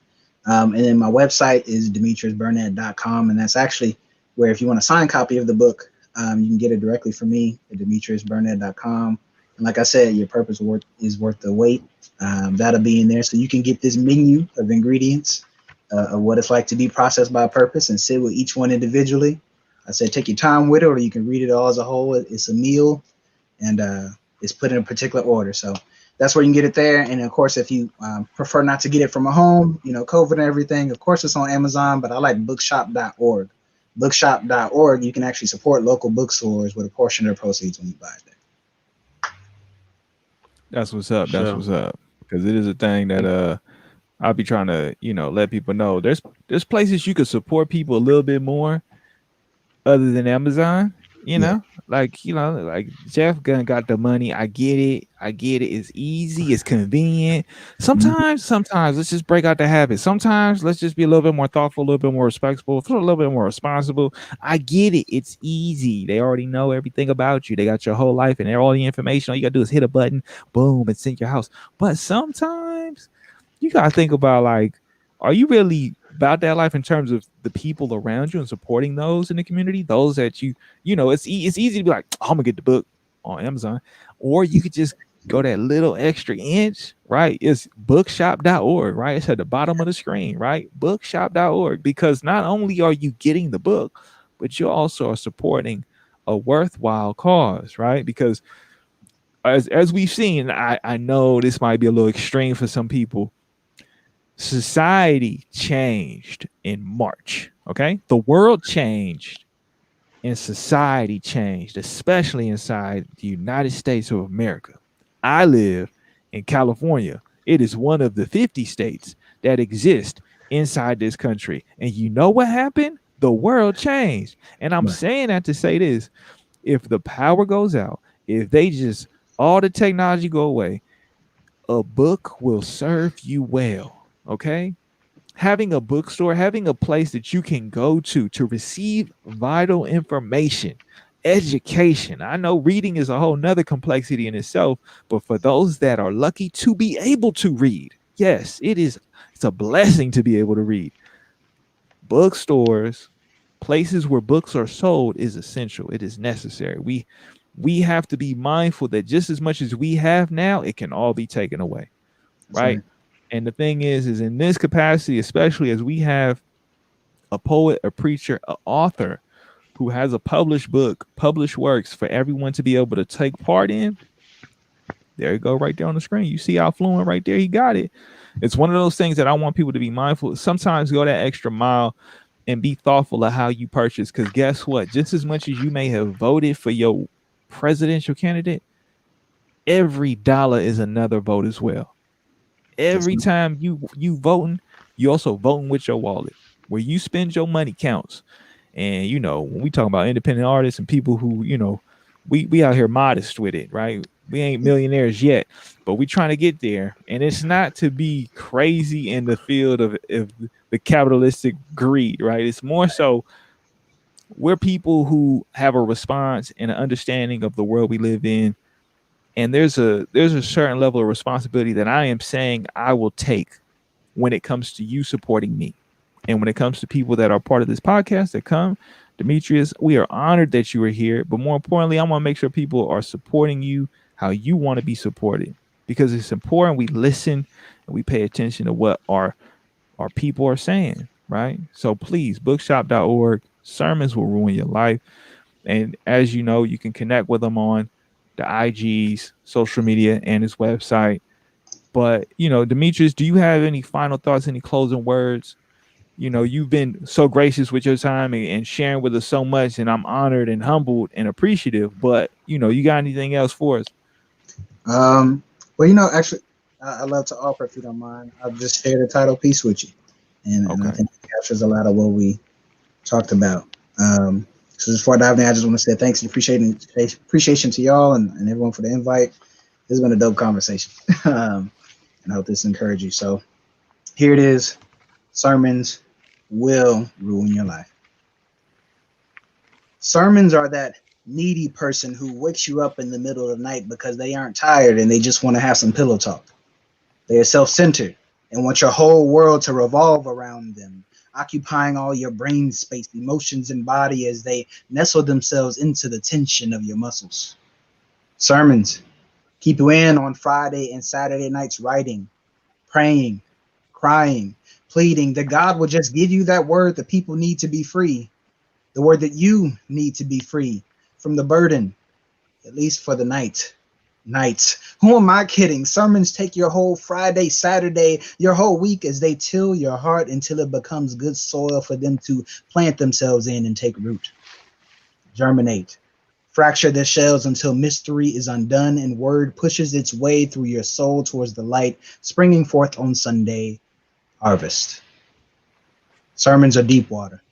And then my website is demetriusburnett.com. And that's actually where if you want a signed copy of the book, you can get it directly from me at demetriusburnett.com. And like I said, your purpose is worth the wait. That'll be in there. So you can get this menu of ingredients of what it's like to be processed by purpose and sit with each one individually. I said take your time with it, or you can read it all as a whole. It's a meal, and it's put in a particular order. So that's where you can get it there. And of course, if you prefer not to get it from a home, COVID and everything, of course it's on Amazon, but I like bookshop.org. Bookshop.org, you can actually support local bookstores with a portion of the proceeds when you buy it there. that's what's up. That's So what's up. Because it is a thing that I'll be trying to, let people know. There's places you could support people a little bit more other than Amazon. You Yeah. know, like Jeff Gunn got the money. I get it. I get it. It's easy. It's convenient. Mhm. Sometimes let's just break out the habit. Sometimes let's just be a little bit more thoughtful, a little bit more respectful, a little bit more responsible. I get it. It's easy. They already know everything about you. They got your whole life and all the information. All you gotta do is hit a button, boom, it's in your house. But sometimes you gotta think about like, are you really about that life in terms of the people around you and supporting those in the community, those that it's easy to be like, oh, I'm gonna get the book on Amazon, or you could just go that little extra inch, right? It's bookshop.org, right? It's at the bottom of the screen, right? Bookshop.org, because not only are you getting the book, but you also are supporting a worthwhile cause, right? Because as we've seen, I know this might be a little extreme for some people. Society changed in March. Okay. The world changed and society changed, especially inside the United States of America. I live in California. It is one of the 50 states that exist inside this country. And you know what happened? The world changed. And I'm Right. saying that to say this: if the power goes out, if they just all the technology go away, a book will serve you well. Okay, having a bookstore, having a place that you can go to receive vital information, education. I know reading is a whole nother complexity in itself, but for those that are lucky to be able to read, yes, it's a blessing to be able to read. Bookstores, places where books are sold is essential. It is necessary. We have to be mindful that just as much as we have now, it can all be taken away, That's right? right. And the thing is in this capacity, especially as we have a poet, a preacher, an author who has a published book, published works for everyone to be able to take part in. There you go, right there on the screen. You see how fluent right there. He got it. It's one of those things that I want people to be mindful. Sometimes go that extra mile and be thoughtful of how you purchase. Because guess what? Just as much as you may have voted for your presidential candidate, every dollar is another vote as well. That's Every right. time you voting, you also voting with your wallet. Where you spend your money counts. And when we talk about independent artists and people who, we out here modest with it, right? We ain't millionaires yet, but we trying to get there. And it's not to be crazy in the field of the capitalistic greed, right? It's more so we're people who have a response and an understanding of the world we live in. And there's a certain level of responsibility that I am saying I will take when it comes to you supporting me. And when it comes to people that are part of this podcast that come, Demetrius, we are honored that you are here. But more importantly, I want to make sure people are supporting you how you want to be supported, because it's important we listen and we pay attention to what our people are saying, right? So please, bookshop.org. Sermons will ruin your life. And as you know, you can connect with them on the IGs, social media, and his website. But, Demetrius, do you have any final thoughts, any closing words? You've been so gracious with your time and sharing with us so much, and I'm honored and humbled and appreciative. But, you got anything else for us? Um, well, actually, I love to offer, if you don't mind. I'll just share the title piece with you, and I Okay. think it captures a lot of what we talked about. So just before I dive in, I just want to say thanks and appreciation to y'all and everyone for the invite. This has been a dope conversation, and I hope this encouraged you. So here it is: sermons will ruin your life. Sermons are that needy person who wakes you up in the middle of the night because they aren't tired and they just want to have some pillow talk. They are self centered and want your whole world to revolve around them, occupying all your brain space, emotions, and body as they nestle themselves into the tension of your muscles. Sermons keep you in on Friday and Saturday nights writing, praying, crying, pleading that God will just give you that word that people need to be free, the word that you need to be free from the burden, at least for the nights. Who am I kidding? Sermons take your whole Friday, Saturday, your whole week as they till your heart until it becomes good soil for them to plant themselves in and take root, germinate, fracture their shells until mystery is undone and word pushes its way through your soul towards the light springing forth on Sunday harvest. Sermons are deep water.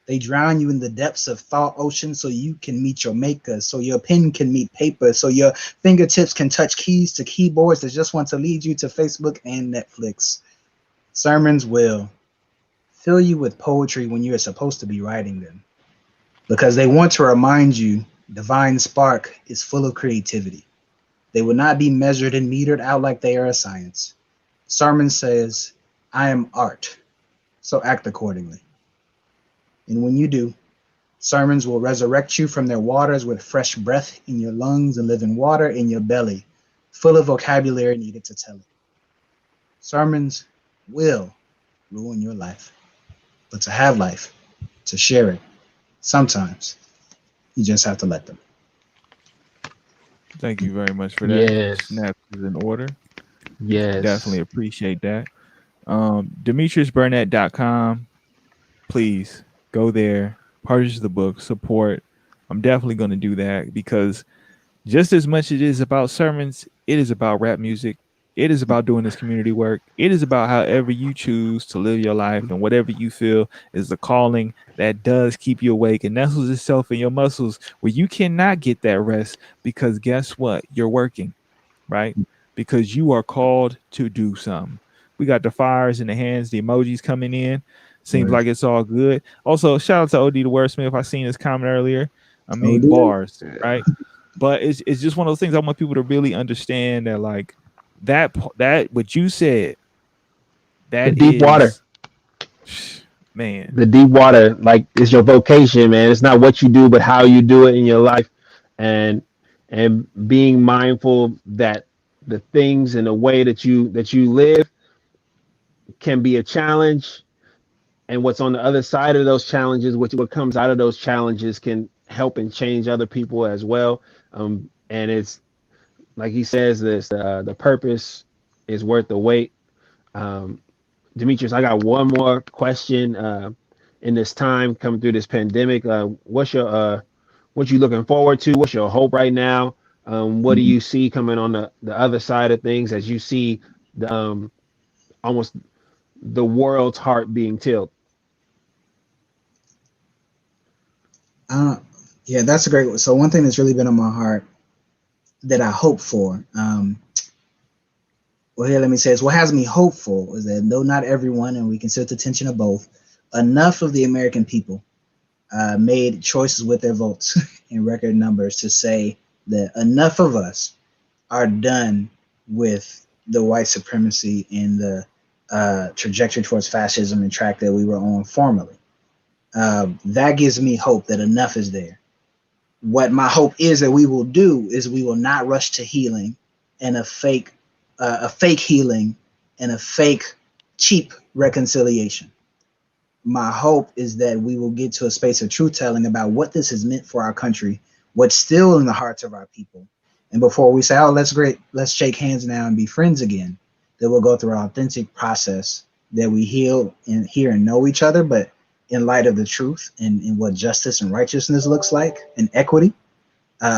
They drown you in the depths of thought ocean so you can meet your maker, so your pen can meet paper, so your fingertips can touch keys to keyboards that just want to lead you to Facebook and Netflix. Sermons will fill you with poetry when you're supposed to be writing them because they want to remind you divine spark is full of creativity. They will not be measured and metered out like they are a science. Sermon says, I am art, so act accordingly. And when you do, sermons will resurrect you from their waters with fresh breath in your lungs and living water in your belly, full of vocabulary needed to tell it. Sermons will ruin your life, but to have life, to share it, sometimes you just have to let them. Thank you very much for that. Yes. Snaps is in order. Definitely Yes. appreciate that. DemetriusBurnett.com. Please go there, purchase the book, support. I'm definitely going to do that because just as much as it is about sermons, it is about rap music. It is about doing this community work. It is about however you choose to live your life and whatever you feel is the calling that does keep you awake and nestles itself in your muscles where you cannot get that rest because guess what? You're working, right? Because you are called to do something. We got the fires in the hands, the emojis coming in. Seems Word. like it's all good. Also, shout out to OD the Wordsmith. I seen his comment earlier. I Oh mean, dear. bars, right? But it's just one of those things I want people to really understand that like that what you said The that deep water. is man. The deep water, like, is your vocation, man. It's not what you do, but how you do it in your life, and being mindful that the things and the way that you live can be a challenge, and what's on the other side of those challenges, which what comes out of those challenges, can help and change other people as well. And it's like he says, this the purpose is worth the wait. Um, Demetrius, I got one more question. In this time coming through this pandemic, what you looking forward to? What's your hope right now? What do you see coming on the other side of things as you see the almost the world's heart being tilled? Uh, yeah, that's a great one. So one thing that's really been on my heart that I hope for, well, here, let me say this. What has me hopeful is that though not everyone, and we consider the tension of both, enough of the American people made choices with their votes in record numbers to say that enough of us are done with the white supremacy and the trajectory towards fascism and track that we were on formerly. That gives me hope that enough is there. What my hope is that we will do is we will not rush to healing and a fake healing and a fake cheap reconciliation. My hope is that we will get to a space of truth telling about what this has meant for our country, what's still in the hearts of our people. And before we say, oh, let's great, let's shake hands now and be friends again, that we'll go through an authentic process that we heal and hear and know each other, but in light of the truth and what justice and righteousness looks like and equity,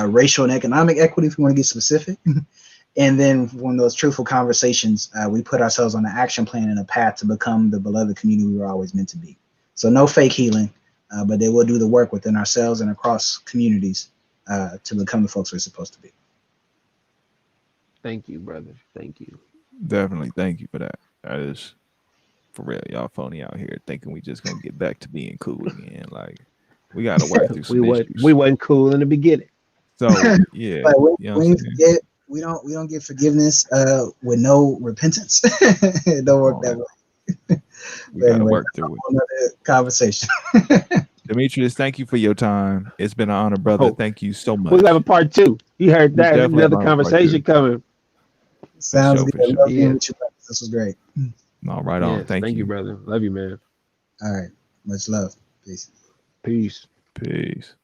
racial and economic equity, if we want to get specific. And then when those truthful conversations, we put ourselves on an action plan and a path to become the beloved community we were always meant to be. So no fake healing, but they will do the work within ourselves and across communities to become the folks we're supposed to be. Thank you, brother. Thank you. Definitely thank you for that. That is for real. Y'all phony out here thinking we just gonna get back to being cool again. Like we gotta work through we some were we issues. wasn't cool in the beginning. So yeah, But you know what I'm when you saying? forget, we don't get forgiveness with no repentance. It don't Come work on that now. way. We But gotta anyway, work that's a through it. whole nother conversation. Demetrius, thank you for your time. It's been an honor, brother. Oh, Thank you so we'll have a much. part two. You heard We that? definitely Another have a part two. conversation coming. For Sounds sure, good. for I sure. love being Yeah. with you. This was great. No, right on. Yes. Thank Thank you, you. brother. Love you, man. All right. Much love. Peace. Peace. Peace.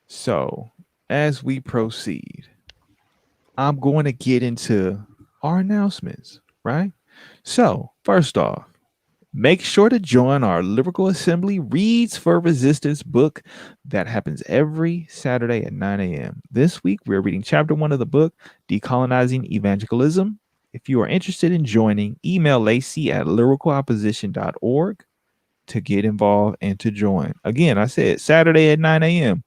So as we proceed, I'm going to get into our announcements, right? So, first off, make sure to join our Lyrical Assembly Reads for Resistance book that happens every Saturday at 9 a.m. This week, we're reading chapter 1 of the book, Decolonizing Evangelicalism. If you are interested in joining, email Lacey at lyricalopposition.org to get involved and to join. Again, I said Saturday at 9 a.m.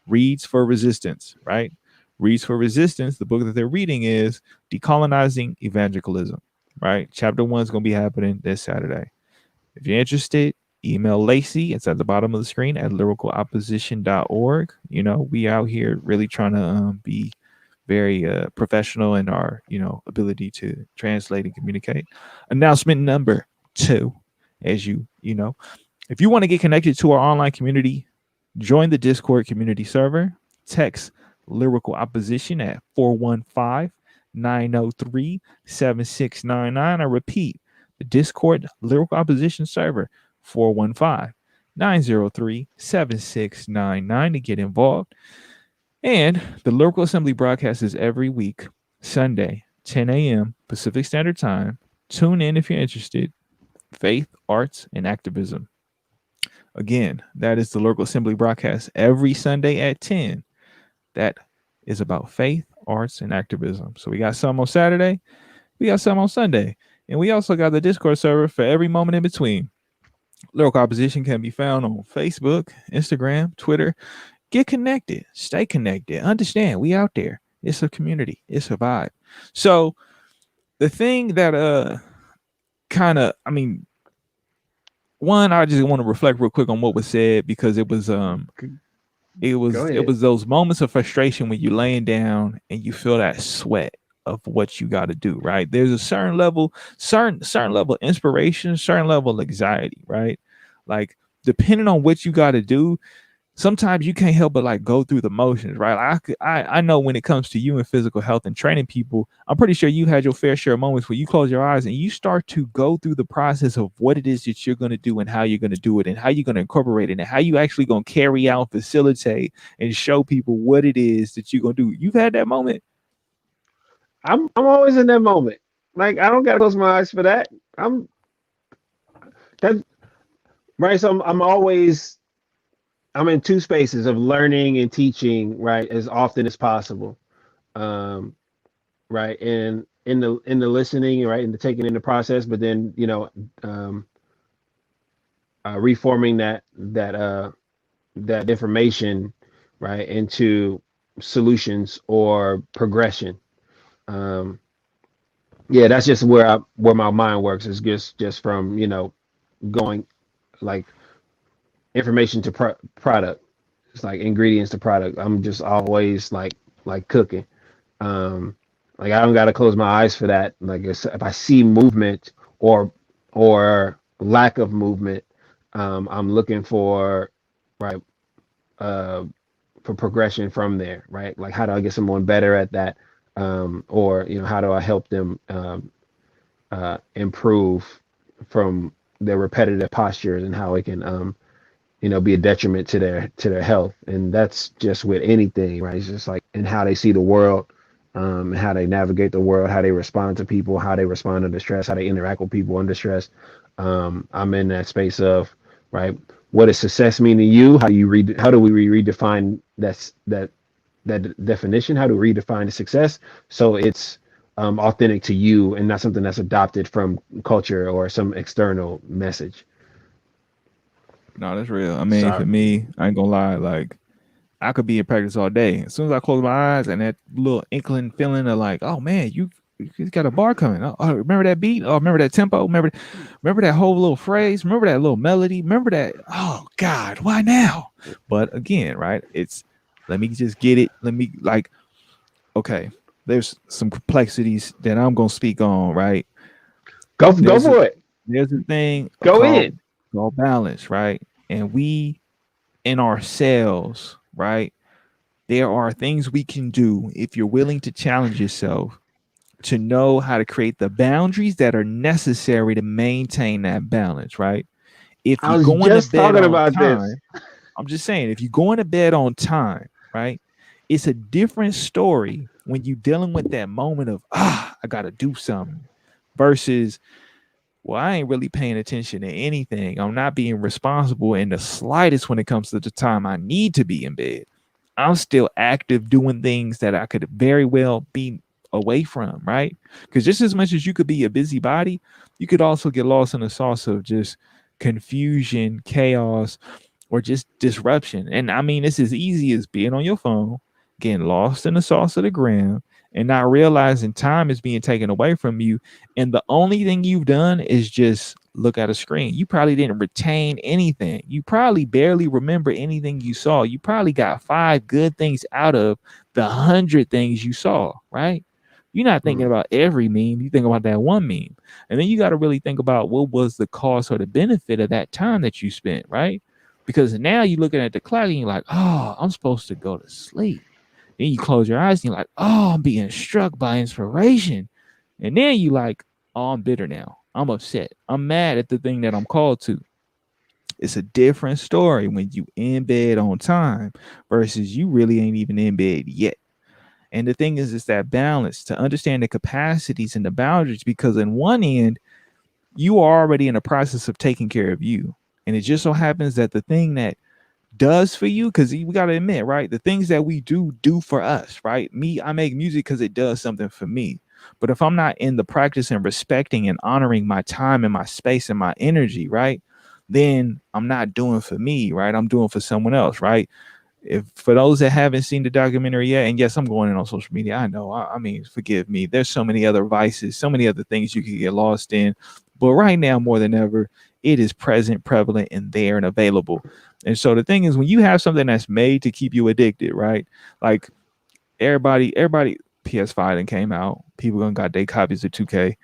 Reads for Resistance, right? Reads for Resistance. The book that they're reading is Decolonizing Evangelicalism, right? Chapter 1 is going to be happening this Saturday. If you're interested, email Lacey. It's at the bottom of the screen at lyricalopposition.org. You know, we out here really trying to be very professional in our, ability to translate and communicate. Announcement number 2, as you know, if you want to get connected to our online community, join the Discord community server. Text Lyrical Opposition at 415-903-7699. I repeat, the Discord Lyrical Opposition server, 415-903-7699 to get involved. And the Lyrical Assembly broadcast is every week, Sunday, 10 a.m. Pacific Standard Time. Tune in if you're interested. Faith, arts, and activism. Again, that is the Lyrical Assembly broadcast every Sunday at 10. That is about faith, arts, and activism. So we got some on Saturday, we got some on Sunday, and we also got the Discord server for every moment in between. Lyrical Opposition can be found on Facebook, Instagram, Twitter. Get connected, stay connected, understand we out there. It's a community, it's a vibe. So the thing that kind of, one, I just want to reflect real quick on what was said, because it was those moments of frustration when you're laying down and you feel that sweat of what you got to do, right? There's a certain level of inspiration, certain level of anxiety, right? Like, depending on what you got to do, sometimes you can't help but like go through the motions, right? I know when it comes to you in physical health and training people, I'm pretty sure you had your fair share of moments where you close your eyes and you start to go through the process of what it is that you're going to do and how you're going to do it and how you're going to incorporate it and how you actually going to carry out, facilitate, and show people what it is that you're going to do. You've had that moment. I'm always in that moment. Like, I don't gotta close my eyes for that. I'm that right. So I'm in two spaces of learning and teaching, right, as often as possible. Right. And in the listening, right, and the taking in the process, but then, reforming that information, right, into solutions or progression. Yeah, that's just where my mind works, is just from, going like information to product. It's like ingredients to product. I'm just always like cooking. Like, I don't got to close my eyes for that. Like, if I see movement or lack of movement, I'm looking for, right, for progression from there, right? Like, how do I get someone better at that? Or, how do I help them improve from their repetitive postures, and how it can be a detriment to their health. And that's just with anything, right? It's just like in how they see the world, and how they navigate the world, how they respond to people, how they respond under stress, how they interact with people under stress. I'm in that space of, right, what does success mean to you? How do we redefine that definition? How to redefine the success so it's authentic to you and not something that's adopted from culture or some external message. No, that's real. Sorry. For me, I ain't gonna lie, like, I could be in practice all day. As soon as I close my eyes and that little inkling feeling of like, oh man, you got a bar coming. Oh, remember that beat? Oh, remember that tempo? Remember that whole little phrase? Remember that little melody? Remember that? Oh God, why now? But again, right? It's, let me just get it. Let me, like, okay, there's some complexities that I'm gonna speak on, right? Go for it. There's a thing called balance, right? And we, in ourselves, right? There are things we can do if you're willing to challenge yourself to know how to create the boundaries that are necessary to maintain that balance, right? If I you was go into just bed talking on about time, this. I'm just saying, if you go into bed on time, right? It's a different story when you're dealing with that moment of, I gotta do something, versus, well, I ain't really paying attention to anything. I'm not being responsible in the slightest when it comes to the time I need to be in bed. I'm still active doing things that I could very well be away from, right? Because just as much as you could be a busybody, you could also get lost in the sauce of just confusion, chaos, or just disruption. And I mean, it's as easy as being on your phone, getting lost in the sauce of the gram, and not realizing time is being taken away from you. And the only thing you've done is just look at a screen. You probably didn't retain anything. You probably barely remember anything you saw. You probably got five good things out of the 100 things you saw, right? You're not thinking Mm. about every meme. You think about that one meme. And then you got to really think about what was the cost or the benefit of that time that you spent, right? Because now you're looking at the clock and you're like, oh, I'm supposed to go to sleep. Then you close your eyes and you're like, oh, I'm being struck by inspiration. And then you like, oh, I'm bitter now. I'm upset. I'm mad at the thing that I'm called to. It's a different story when you in bed on time versus you really ain't even in bed yet. And the thing is, it's that balance to understand the capacities and the boundaries because in one end, you are already in the process of taking care of you. And it just so happens that the thing that does for you, because we got to admit, right? The things that we do for us, right? Me, I make music because it does something for me. But if I'm not in the practice and respecting and honoring my time and my space and my energy, right? Then I'm not doing for me, right? I'm doing for someone else, right? If for those that haven't seen the documentary yet, and yes, I'm going in on social media. I know. I mean, forgive me. There's so many other vices, so many other things you could get lost in. But right now, more than ever, it is present, prevalent, and there and available. And so the thing is, when you have something that's made to keep you addicted, right? Like everybody, PS5 then came out. People gonna got their copies of 2K.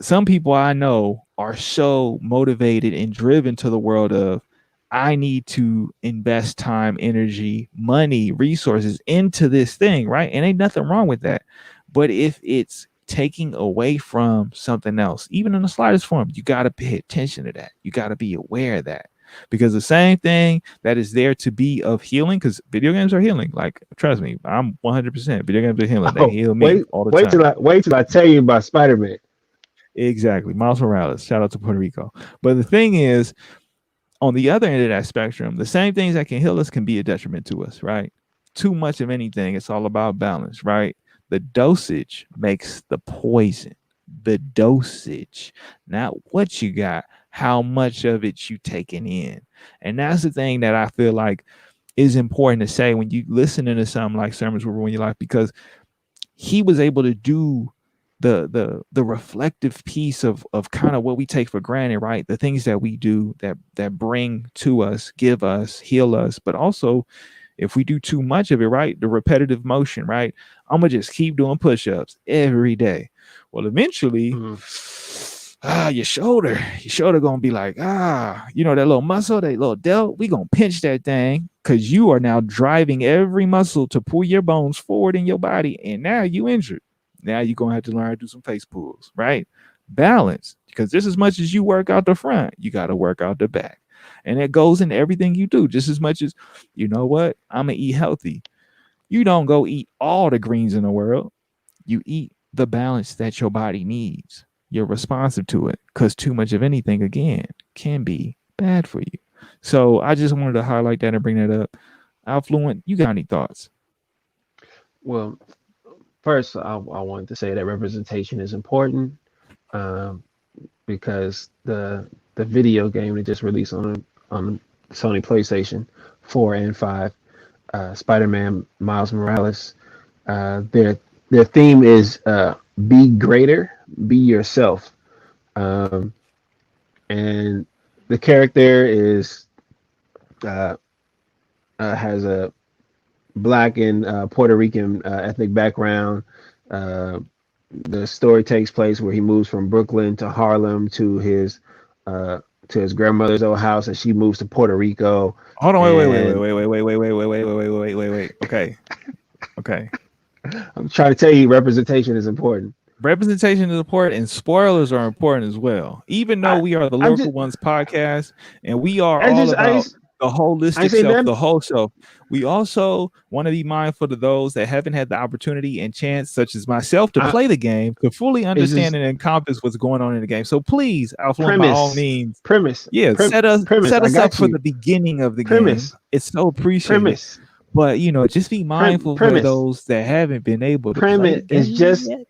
Some people I know are so motivated and driven to the world of I need to invest time, energy, money, resources into this thing, right? And ain't nothing wrong with that. But if it's taking away from something else, even in the slightest form, you got to pay attention to that. You got to be aware of that. Because the same thing that is there to be of healing, because video games are healing. Like, trust me, I'm 100%. Video games are healing. They Oh, heal me all the time. wait till I tell you about Spider-Man. Exactly. Miles Morales. Shout out to Puerto Rico. But the thing is, on the other end of that spectrum, the same things that can heal us can be a detriment to us, right? Too much of anything, it's all about balance, right? The dosage makes the poison. The dosage, not what you got, how much of it you taking in. And that's the thing that I feel like is important to say when you listen to something like Sermons Will Ruin Your Life, because he was able to do the reflective piece of kind of what we take for granted, right? The things that we do that bring to us, give us, heal us, but also if we do too much of it, right? The repetitive motion, right? I'm gonna just keep doing push-ups every day. Well, eventually, Mm. your shoulder gonna be like, that little muscle, that little delt, we gonna pinch that thing because you are now driving every muscle to pull your bones forward in your body, and now you injured. Now you're gonna have to learn how to do some face pulls, right? Balance, because just as much as you work out the front, you gotta work out the back. And it goes in everything you do, just as much as you know what, I'm gonna eat healthy. You don't go eat all the greens in the world. You eat the balance that your body needs. You're responsive to it because too much of anything, again, can be bad for you. So I just wanted to highlight that and bring that up. Affluent, you got any thoughts? Well, first, I wanted to say that representation is important, um, because the video game that just released on Sony PlayStation 4 and 5, Spider-Man Miles Morales, their theme is be greater, be yourself, um, and the character is uh, has a black and Puerto Rican ethnic background. Uh, the story takes place where he moves from Brooklyn to Harlem uh, to his grandmother's old house, and she moves to Puerto Rico. Hold on, And wait. Okay. Okay. I'm trying to tell you, representation is important. Representation is important and spoilers are important as well. Even though I we are the I'm Lyrical just Ones podcast and we are I all just about the I ain't holistic saying self, that. the whole self, we also want to be mindful of those that haven't had the opportunity and chance, such as myself, to I, play the game, to fully it's understand just and encompass what's going on in the game. So please, Affluent, by all premise, means, premise, yeah, prim, premise. set I us up got for you. the beginning of the game. Premise, It's so appreciated. premise, But just be mindful for premise, those that haven't been able to play premise the is game just yet.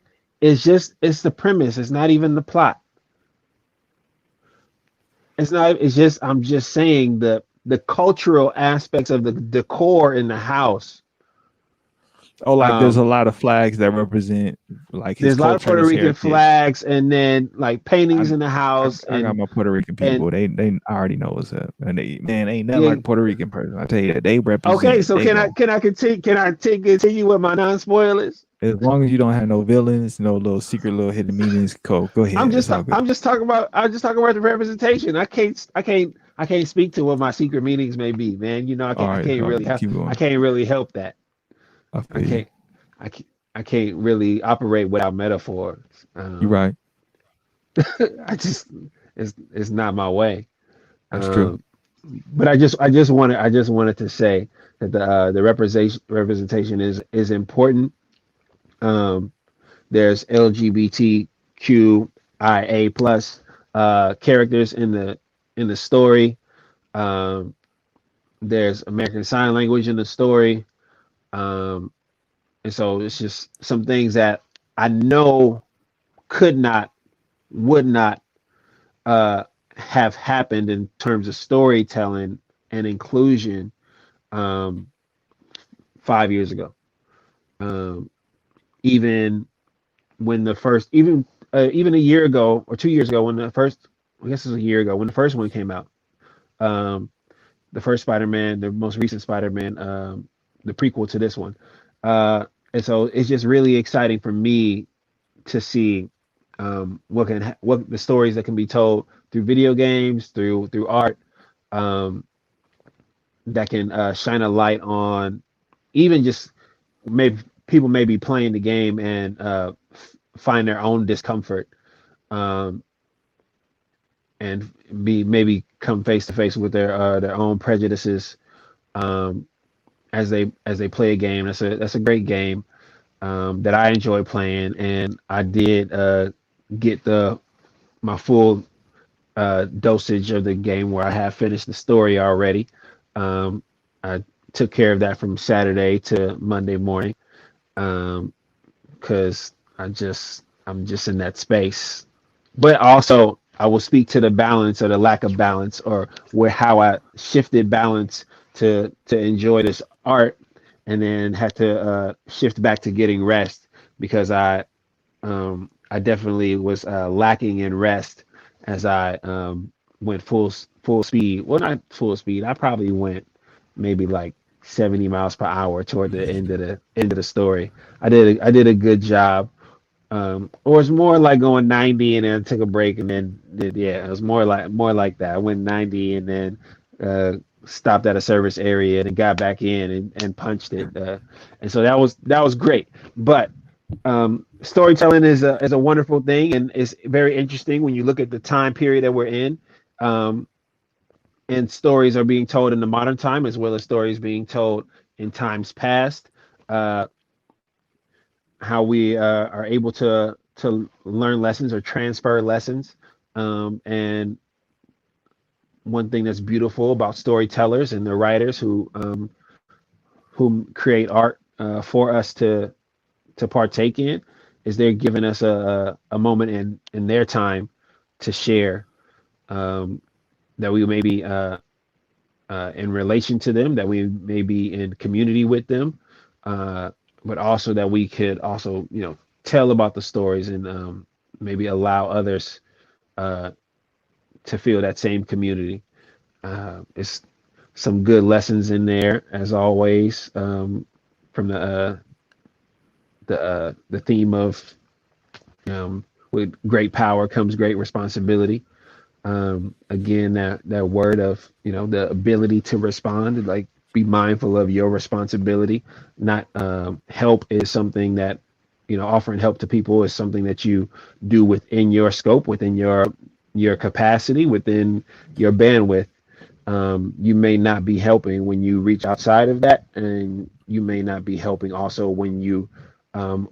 it's the premise. It's not even the plot. It's not. It's just. I'm just saying the cultural aspects of the decor in the house. Oh, like there's a Um, lot of flags that represent like his there's a lot of culture and Puerto his Rican heritage. flags, and then like I paintings in the house, I got my Puerto Rican and people. They already know what's up, and they man ain't nothing yeah. like a Puerto Rican person. I tell you that they Okay, represent. so They go can I continue? Can I continue with my non spoilers? as long as you don't have no villains, no little secret, little hidden meanings. Go ahead. It's all good. I'm just talking about the representation. I can't speak to what my secret meanings may be, man. You know, All right, all right, keep I going. can't really help that. I I feel you. can't I can't I can't really operate without metaphors. You're right. I just it's not my way. That's true. Um, but I just wanted to say that the representation is important. Um, there's LGBTQIA plus characters in the story. Um, there's American Sign Language in the story, um, and so it's just some things that I know could not, would not uh, have happened in terms of storytelling and inclusion um, 5 years ago. Um, even when the first, even a year ago or 2 years ago, when the first, I guess it was a year ago when the first one came out. Um, the first Spider-Man, the most recent Spider-Man, the prequel to this one. And so it's just really exciting for me to see what the stories that can be told through video games, through art, um, that can shine a light on even just maybe people may be playing the game and find their own discomfort, um, and be maybe come face to face with their own prejudices, um, as they play a game. That's a great game that I enjoy playing, and I did get the my full dosage of the game where I have finished the story already. I took care of that from Saturday to Monday morning because I'm just in that space. But also, I will speak to the balance or the lack of balance, or where how I shifted balance to enjoy this art, and then had to shift back to getting rest because I definitely was lacking in rest as I went full speed. Well, not full speed. I probably went maybe like 70 miles per hour toward the end of the story. I did a good job. Or it's more like going 90 and then took a break and then yeah, it was more like that. I went 90 and then uh, stopped at a service area and got back in and punched it. And so that was great. But storytelling is a wonderful thing and it's very interesting when you look at the time period that we're in. Um, and stories are being told in the modern time as well as stories being told in times past. Uh, how we are able to learn lessons or transfer lessons. And one thing that's beautiful about storytellers and the writers who create art for us to partake in is they're giving us a moment in their time to share, um, that we may be in relation to them, that we may be in community with them, uh, but also that we could also, you know, tell about the stories and maybe allow others uh, to feel that same community. It's some good lessons in there, as always, from the theme of with great power comes great responsibility. Again, that word of, you know, the ability to respond, like be mindful of your responsibility. Not help is something that, you know, offering help to people is something that you do within your scope, within your capacity, within your bandwidth. You may not be helping when you reach outside of that, and you may not be helping also when you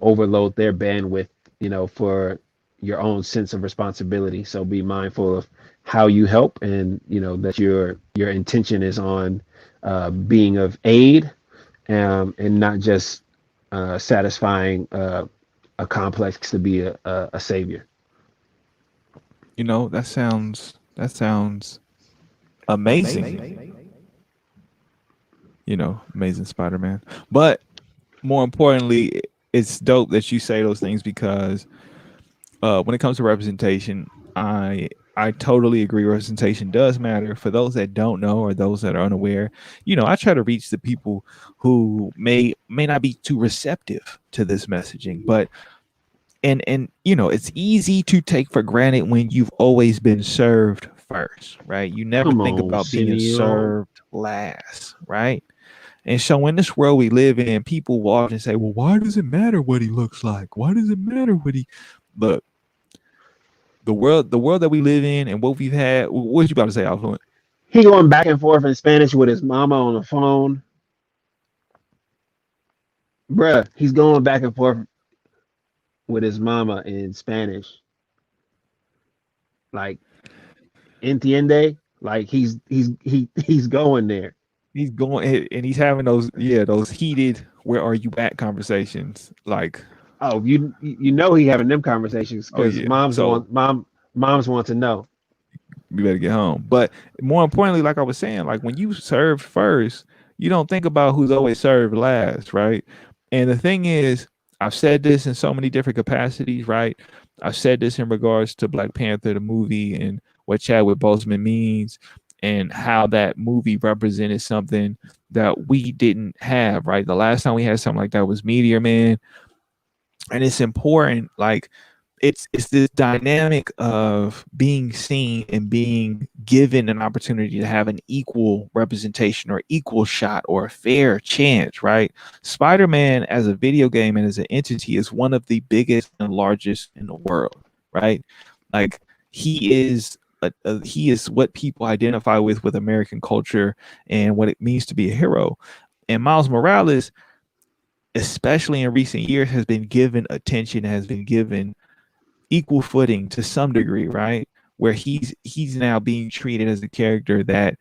overload their bandwidth, you know, for your own sense of responsibility. So be mindful of how you help, and you know that your intention is on being of aid, and not just satisfying a complex to be a savior. You know, that sounds That sounds amazing. Amazing Spider-Man. But more importantly, it's dope that you say those things because when it comes to representation, I totally agree. Representation does matter. For those that don't know or those that are unaware, I try to reach the people who may not be too receptive to this messaging. But and it's easy to take for granted when you've always been served first, right? You never Come think on, about being Senor. served last, right? And so in this world we live in, people will often say, well, why does it matter what he looks like? Why does it matter what he look? The world that we live in and what we've had. What you about to say, Affluent? He going back and forth in Spanish with his mama on the phone. Bruh, he's going back and forth with his mama in Spanish. Like, entiende? Like he's going there. He's going and he's having those heated "where are you at" conversations. Like, Oh, you know he having them conversations oh because yeah, so moms want to know. you better get home. But more importantly, like I was saying, like when you serve first, you don't think about who's always served last, right? And the thing is, I've said this in so many different capacities, right? I've said this in regards to Black Panther, the movie, and what Chadwick Boseman means, and how that movie represented something that we didn't have, right? The last time we had something like that was Meteor Man, and it's important, like it's this dynamic of being seen and being given an opportunity to have an equal representation or equal shot or a fair chance, right? Spider-Man as a video game and as an entity is one of the biggest and largest in the world, right? Like he is what people identify with American culture and what it means to be a hero. And Miles Morales, especially in recent years, has been given attention, has been given equal footing to some degree, right? Where he's now being treated as a character that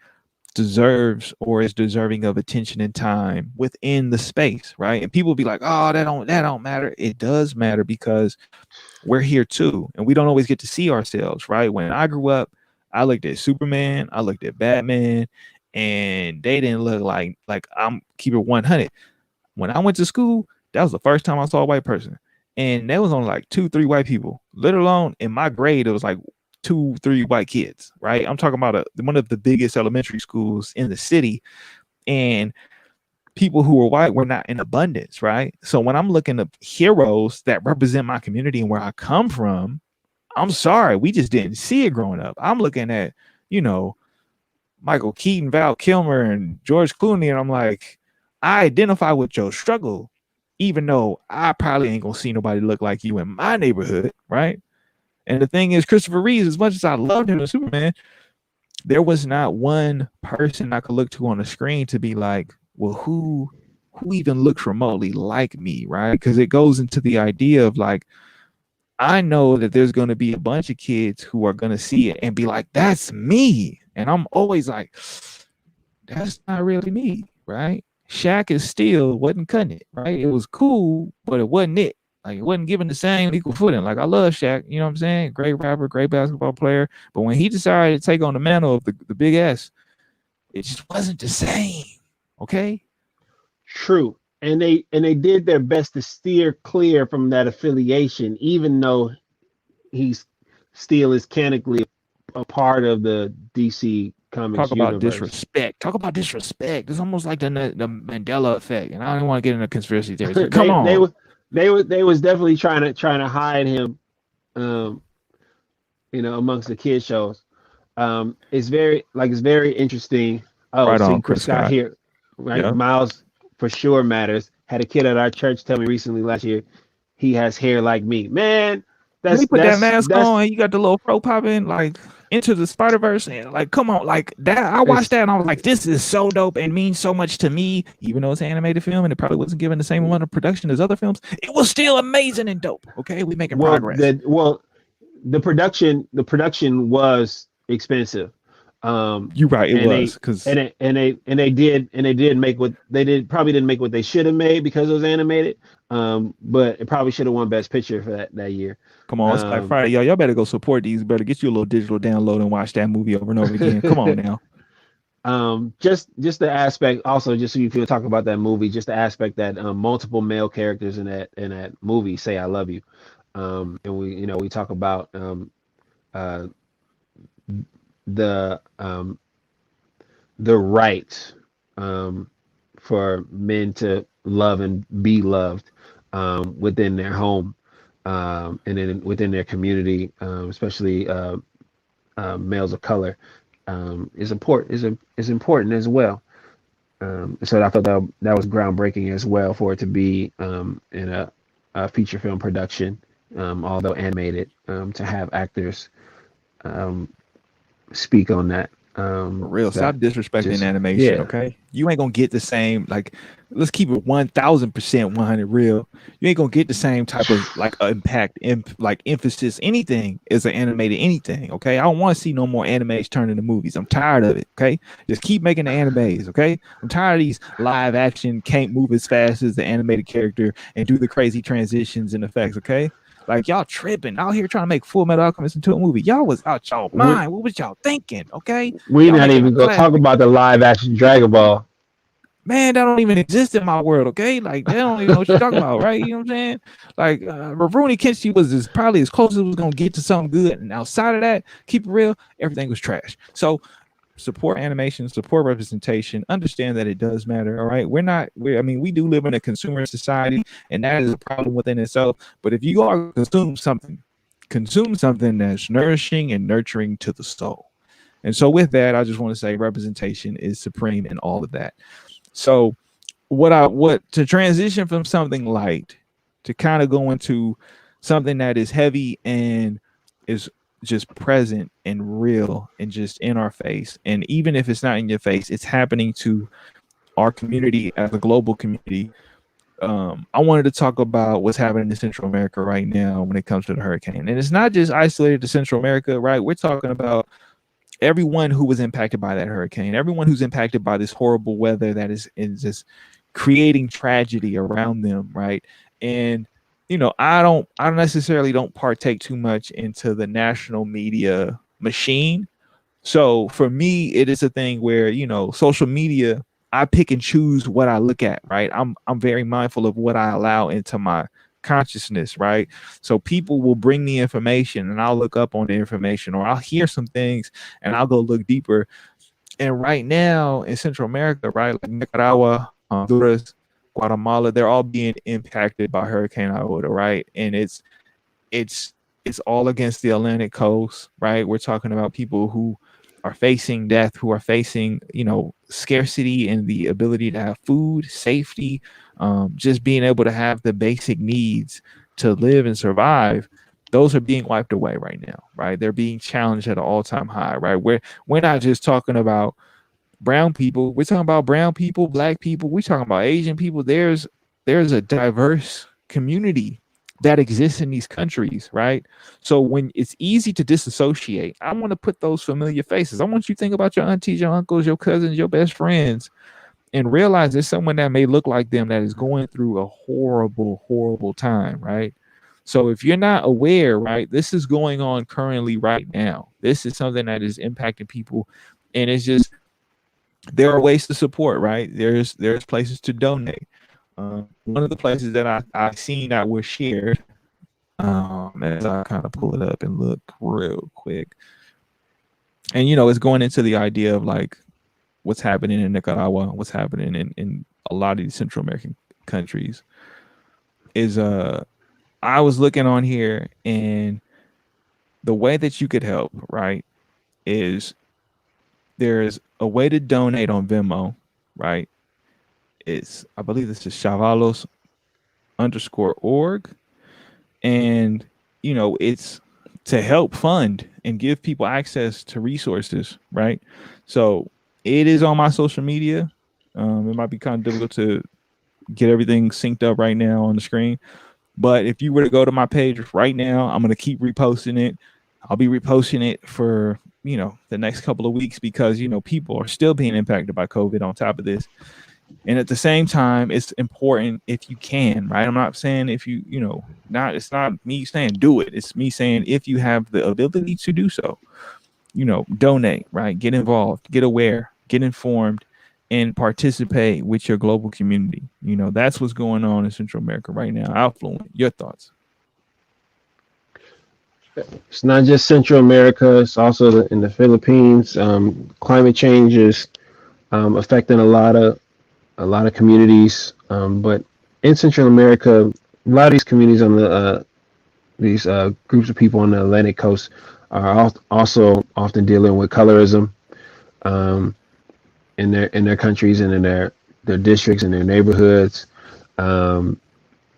deserves or is deserving of attention and time within the space, right? And people be like, "Oh, that don't matter." It does matter because we're here too, and we don't always get to see ourselves, right? When I grew up, I looked at Superman, I looked at Batman, and they didn't look like I'm keep it 100. When I went to school, that was the first time I saw a white person. And there was only like 2, 3 white people. Let alone in my grade, it was like 2, 3 white kids, right? I'm talking about one of the biggest elementary schools in the city. And people who were white were not in abundance, right? So when I'm looking at heroes that represent my community and where I come from, I'm sorry, we just didn't see it growing up. I'm looking at, you know, Michael Keaton, Val Kilmer, and George Clooney, and I'm like, I identify with your struggle, even though I probably ain't gonna see nobody look like you in my neighborhood, right? And the thing is, Christopher Reeves, as much as I loved him as Superman, there was not one person I could look to on the screen to be like, well, who even looks remotely like me, right? Because it goes into the idea of like, I know that there's going to be a bunch of kids who are going to see it and be like, that's me. And I'm always like, that's not really me, right? Shaq is still wasn't cutting it, right? It was cool, but it wasn't it. Like it wasn't given the same equal footing. Like I love Shaq, you know what I'm saying? Great rapper, great basketball player. But when he decided to take on the mantle of the big S, it just wasn't the same. Okay. True. And they did their best to steer clear from that affiliation, even though he's still is canonically a part of the DC Talk Comics about universe. disrespect. Talk about disrespect. It's almost like the Mandela effect. And I don't want to get into conspiracy theories, but come they they on. were they was definitely trying to hide him, um, amongst the kid shows. It's very interesting. Oh, Right see, on, Chris Chris Scott Scott. here, right? Yeah. Miles for sure matters. Had a kid at our church tell me recently last year he has hair like me. Man, When he that's put that that's mask that's on, you got the little fro popping, like into the Spider Verse, and like, come on, like that. I watched it's that and I was like, this is so dope and means so much to me. Even though it's an animated film and it probably wasn't given the same amount of production as other films, it was still amazing and dope. Okay, we making well progress. the well the production was expensive. You're right. It And was because they did make what they did, probably didn't make what they should have made because it was animated. But it probably should have won Best Picture for that year. come on, it's Black Um, Friday, y'all. Y'all better go support these. Better get you a little digital download and watch that movie over and over again. Come on now. just the aspect, also, just so you feel talk about that movie, just the aspect that multiple male characters in that movie say "I love you," and we talk about uh, the the right for men to love and be loved within their home, and then within their community, especially males of color, is important as well. So I thought that was groundbreaking as well for it to be in a feature film production, although animated, to have actors um, speak on that. For real, stop That disrespecting just animation, yeah, okay? You ain't gonna get the same like. Let's keep it 1,000% 100 real. You ain't gonna get the same type of like impact, like emphasis, anything as an animated anything, okay? I don't want to see no more animes turned into movies. I'm tired of it, okay? Just keep making the animes, okay? I'm tired of these live action can't move as fast as the animated character and do the crazy transitions and effects, okay? Like y'all tripping out here trying to make Full Metal Alchemist into a movie. Y'all was out y'all we mind. What was y'all thinking? Okay, we y'all not making a even gonna talk classic. about the live action Dragon Ball. Man, that don't even exist in my world. Okay, like they don't even know what you're talking about, right? You know what I'm saying? Like Rurouni Kenshin was probably as close as it was gonna get to something good, and outside of that, keep it real, everything was trash. So support animation, support representation, understand that it does matter. All right. I mean, we do live in a consumer society, and that is a problem within itself. But if you are consume something that's nourishing and nurturing to the soul. And so with that, I just want to say representation is supreme in all of that. So what to transition from something light to kind of go into something that is heavy and is just present and real and just in our face. And even if it's not in your face, it's happening to our community as a global community. I wanted to talk about what's happening in Central America right now when it comes to the hurricane. And it's not just isolated to Central America, right? We're talking about everyone who was impacted by that hurricane, everyone who's impacted by this horrible weather that is just creating tragedy around them, right? And I don't necessarily don't partake too much into the national media machine. So for me, it is a thing where, social media, I pick and choose what I look at, right? I'm very mindful of what I allow into my consciousness, right? So people will bring me information and I'll look up on the information, or I'll hear some things and I'll go look deeper. And right now in Central America, right, like Nicaragua, Honduras, Guatemala, they're all being impacted by Hurricane Iota, right? And it's it's all against the Atlantic coast, right? We're talking about people who are facing death, who are facing, scarcity and the ability to have food, safety, just being able to have the basic needs to live and survive. Those are being wiped away right now, right? They're being challenged at an all-time high, right? We're not just talking about brown people. We're talking about brown people, black people. We're talking about Asian people. There's a diverse community that exists in these countries, right? So when it's easy to disassociate, I want to put those familiar faces. I want you to think about your aunties, your uncles, your cousins, your best friends, and realize there's someone that may look like them that is going through a horrible, horrible time, right? So if you're not aware, right, this is going on currently right now. This is something that is impacting people, and it's just there are ways to support, right? There's places to donate. One of the places that I seen that was shared, as I kind of pull it up and look real quick, and it's going into the idea of like what's happening in Nicaragua, what's happening in a lot of these Central American countries. Is I was looking on here, and the way that you could help, right, is there's a way to donate on Venmo, right? It's I believe this is Chavalos_org, and it's to help fund and give people access to resources, right? So it is on my social media. It might be kind of difficult to get everything synced up right now on the screen, but if you were to go to my page right now, I'm going to keep reposting it. I'll be reposting it for the next couple of weeks, because people are still being impacted by COVID on top of this. And at the same time, it's important if you can, right? I'm not saying if not, it's not me saying do it. It's me saying if you have the ability to do so, donate, right? Get involved, get aware, get informed, and participate with your global community. That's what's going on in Central America right now. Affluent, your thoughts? It's not just Central America; it's also in the Philippines. Climate change is affecting a lot of communities, but in Central America, a lot of these communities on these groups of people on the Atlantic coast are also often dealing with colorism um, in their countries and in their districts and their neighborhoods, um,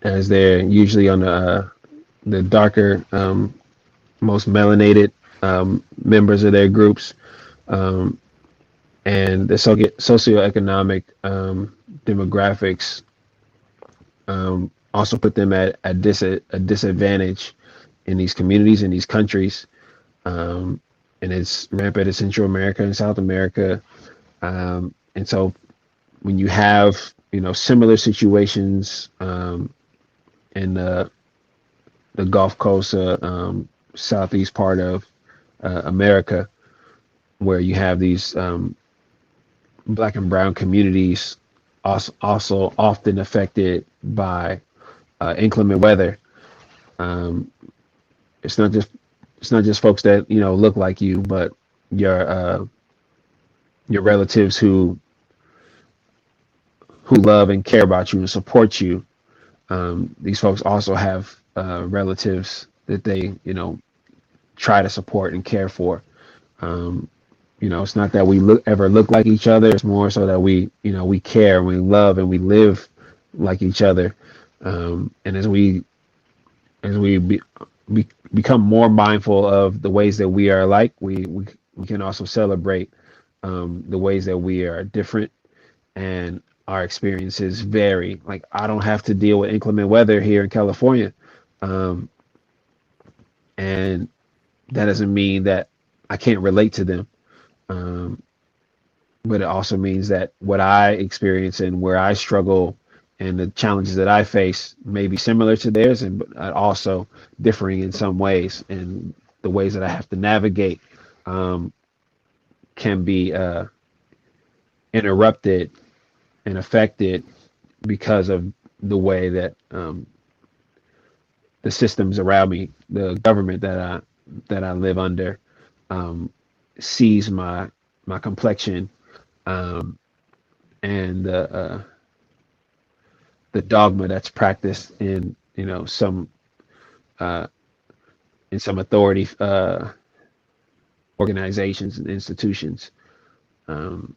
as they're usually on the darker, most melanated members of their groups, um, and the socioeconomic demographics also put them at a disadvantage in these communities, in these countries, and it's rampant in Central America and South America. And so when you have similar situations in the Gulf Coast, southeast part of America, where you have these black and brown communities also often affected by inclement weather. Um, it's not just folks that look like you, but your relatives who love and care about you and support you. These folks also have relatives that they try to support and care for. Um, it's not that we ever look like each other. It's more so that we care, we love, and we live like each other. And as we become more mindful of the ways that we are alike, we can also celebrate the ways that we are different and our experiences vary. Like, I don't have to deal with inclement weather here in California, um, and that doesn't mean that I can't relate to them. Um, but it also means that what I experience and where I struggle and the challenges that I face may be similar to theirs, and also differing in some ways. And the ways that I have to navigate um, can be interrupted and affected because of the way that the systems around me, the government that I live under, um, sees my complexion, um, and the dogma that's practiced in some uh, in some authority organizations and institutions, um,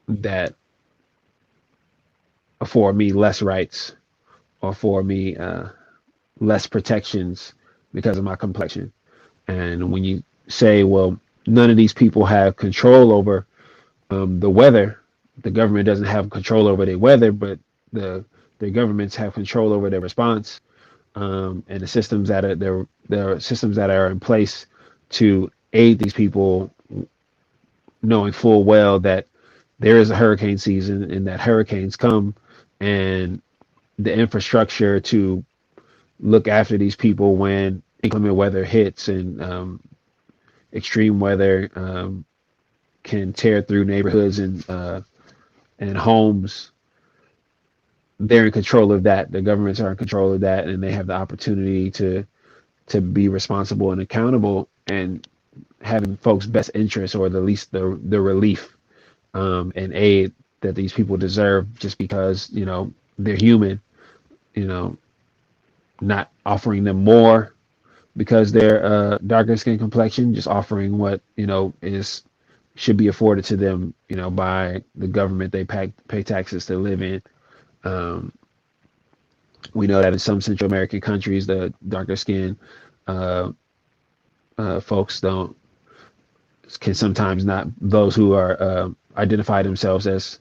that afford me less rights or afford me less protections because of my complexion. And when you say, well, none of these people have control over the weather, the government doesn't have control over their weather, but the governments have control over their response, and the systems that are there are systems that are in place to aid these people, knowing full well that there is a hurricane season and that hurricanes come, and the infrastructure to look after these people when inclement weather hits and extreme weather can tear through neighborhoods and homes. They're in control of that. The governments are in control of that, and they have the opportunity to be responsible and accountable, and having folks' best interests, or at least the relief and aid that these people deserve, just because they're human. You know, not offering them more because they're darker skin complexion, just offering what is should be afforded to them, by the government they pay taxes to live in. Um, we know that in some Central American countries, the darker skin uh, folks don't can sometimes not those who are identify themselves as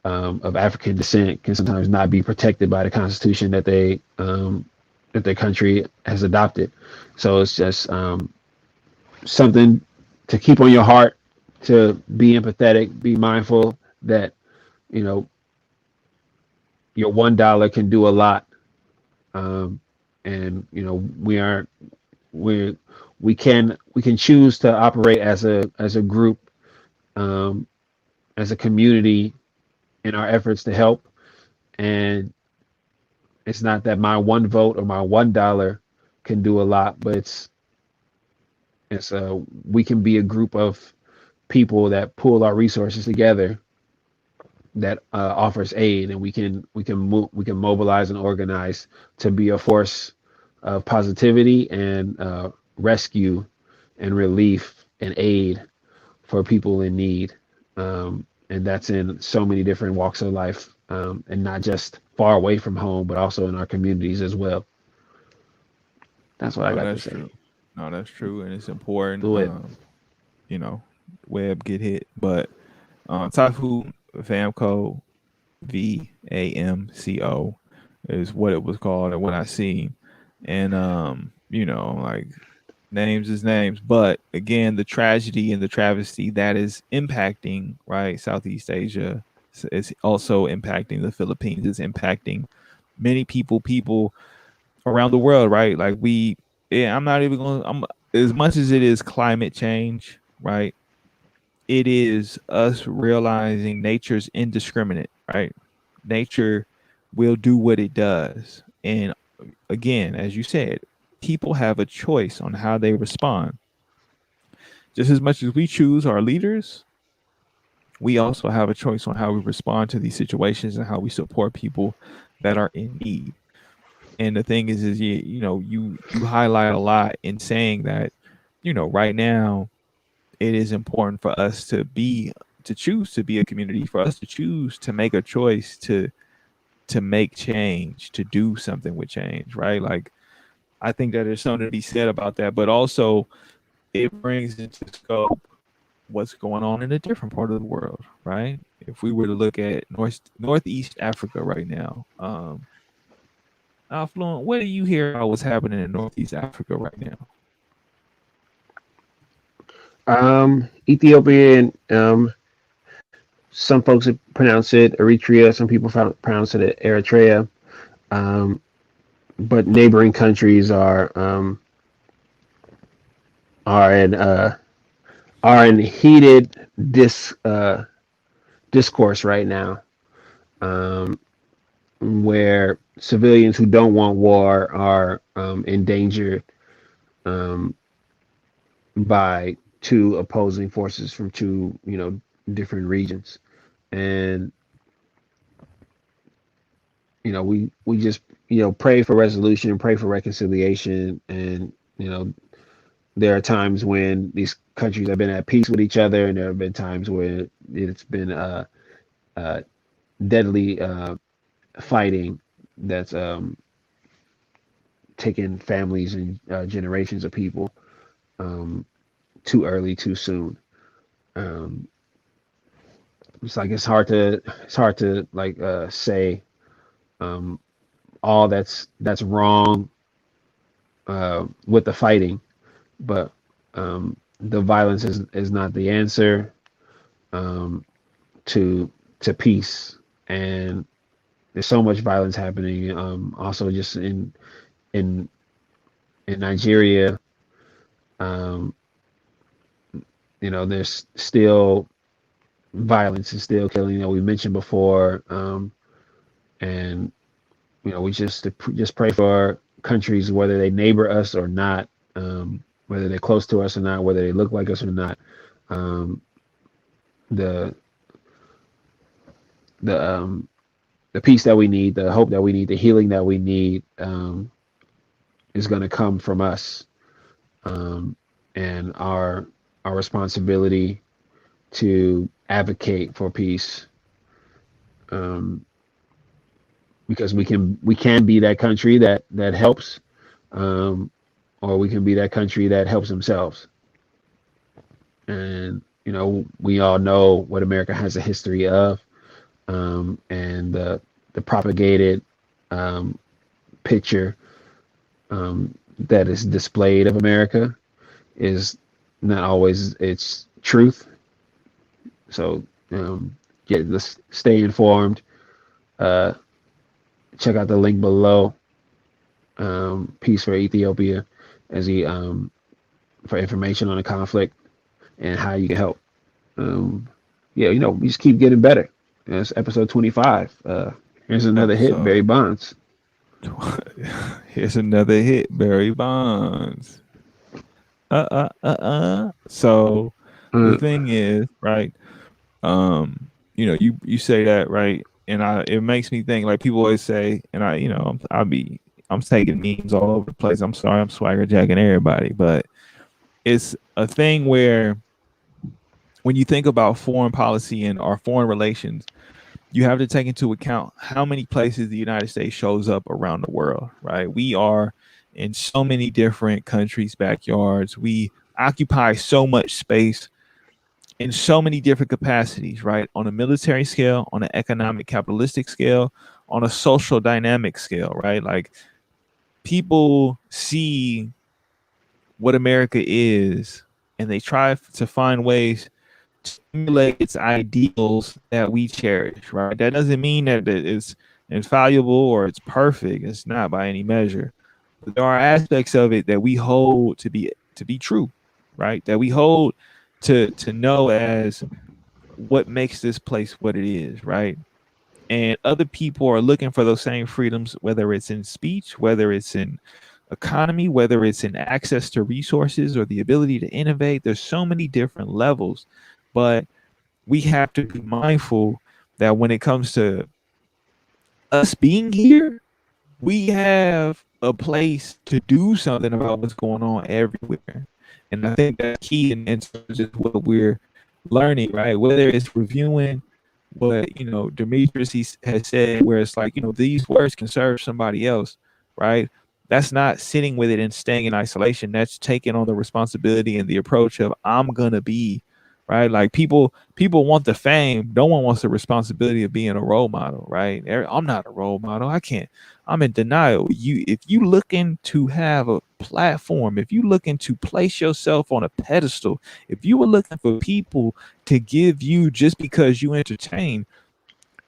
of African descent can sometimes not be protected by the Constitution that their country has adopted. So it's just something to keep on your heart, to be empathetic, be mindful that you know your $1 can do a lot. um, and we aren't we we can choose to operate as a group, um, as a community in our efforts to help. And it's not that my one vote or my $1 can do a lot, but it's we can be a group of people that pool our resources together, that offers aid, and we can mobilize and organize to be a force of positivity and rescue and relief and aid for people in need. And that's in so many different walks of life, and not just far away from home, but also in our communities as well. That's what I No, got to that's say. true. No, that's true, and it's important. Do it. You know, web get hit, but Typhoon Famco VAMCO is what it was called and what I seen, and like names is names, but again, the tragedy and the travesty that is impacting right Southeast Asia is also impacting the Philippines. Is impacting many people around the world, right? Like yeah, I'm not even going. I'm as much as it is climate change, right? It is us realizing nature's indiscriminate, right? Nature will do what it does, and again, as you said, people have a choice on how they respond. Just as much as we choose our leaders, we also have a choice on how we respond to these situations and how we support people that are in need. And the thing is you highlight a lot in saying that, right now it is important for us to choose to be a community, for us to choose to make a choice to make change, to do something with change, right? Like I think that there's something to be said about that, but also it brings into scope what's going on in a different part of the world, right? If we were to look at Northeast Africa right now, Affluent, what do you hear about what's happening in Northeast Africa right now? Ethiopian. Some folks pronounce it Eritrea. Some people pronounce it Eritrea. Um, but neighboring countries are in uh, are in heated discourse right now, um, where civilians who don't want war are endangered, um, by two opposing forces from two different regions. And we just pray for resolution, pray for reconciliation. And there are times when these countries have been at peace with each other, and there have been times where it's been uh, deadly fighting that's taken families and generations of people, um, too early, too soon. Um, it's like it's hard to like say um, all that's wrong with the fighting, but the violence is not the answer um, to peace. And there's so much violence happening. Also, just in in Nigeria, um, there's still violence and still killing. We mentioned before, and we just pray for countries, whether they neighbor us or not, whether they're close to us or not, whether they look like us or not. Um, the the the peace that we need, the hope that we need, the healing that we need, is going to come from us, um, and our responsibility to advocate for peace, um, because we can be that country that helps, um, or we can be that country that helps themselves. And we all know what America has a history of, and the propagated um, picture that is displayed of America is Not always it's truth. So yeah, let's stay informed. Uh, check out the link below. Peace for Ethiopia, as he for information on the conflict and how you can help. Um, yeah, we just keep getting better. That's episode 25. Here's another hit, Episode. Barry Bonds. Here's another hit, Barry Bonds. So the Uh, thing is, right? You say that, right? And it makes me think, like people always say, and I'm taking memes all over the place. I'm sorry, I'm swagger jacking everybody, but it's a thing where when you think about foreign policy and our foreign relations, you have to take into account how many places the United States shows up around the world, right? We are in so many different countries' backyards. We occupy so much space in so many different capacities, right? On a military scale, on an economic capitalistic scale, on a social dynamic scale, right? Like people see what America is and they try to find ways to emulate its ideals that we cherish, right? That doesn't mean that it's infallible or it's perfect. It's not by any measure. But there are aspects of it that we hold to be true, right? That we hold to know as what makes this place what it is, right? And other people are looking for those same freedoms, whether it's in speech, whether it's in economy, whether it's in access to resources or the ability to innovate. There's so many different levels, but we have to be mindful that when it comes to us being here, we have a place to do something about what's going on everywhere. And I think that's key in terms of what we're learning, right? Whether it's reviewing what, Demetrius has said, where it's like, these words can serve somebody else, right? That's not sitting with it and staying in isolation. That's taking on the responsibility and the approach of I'm gonna be, right? Like people want the fame. No one wants the responsibility of being a role model, right? I'm not a role model. I can't. I'm in denial. If you looking to have a platform, if you looking to place yourself on a pedestal, if you were looking for people to give you just because you entertain,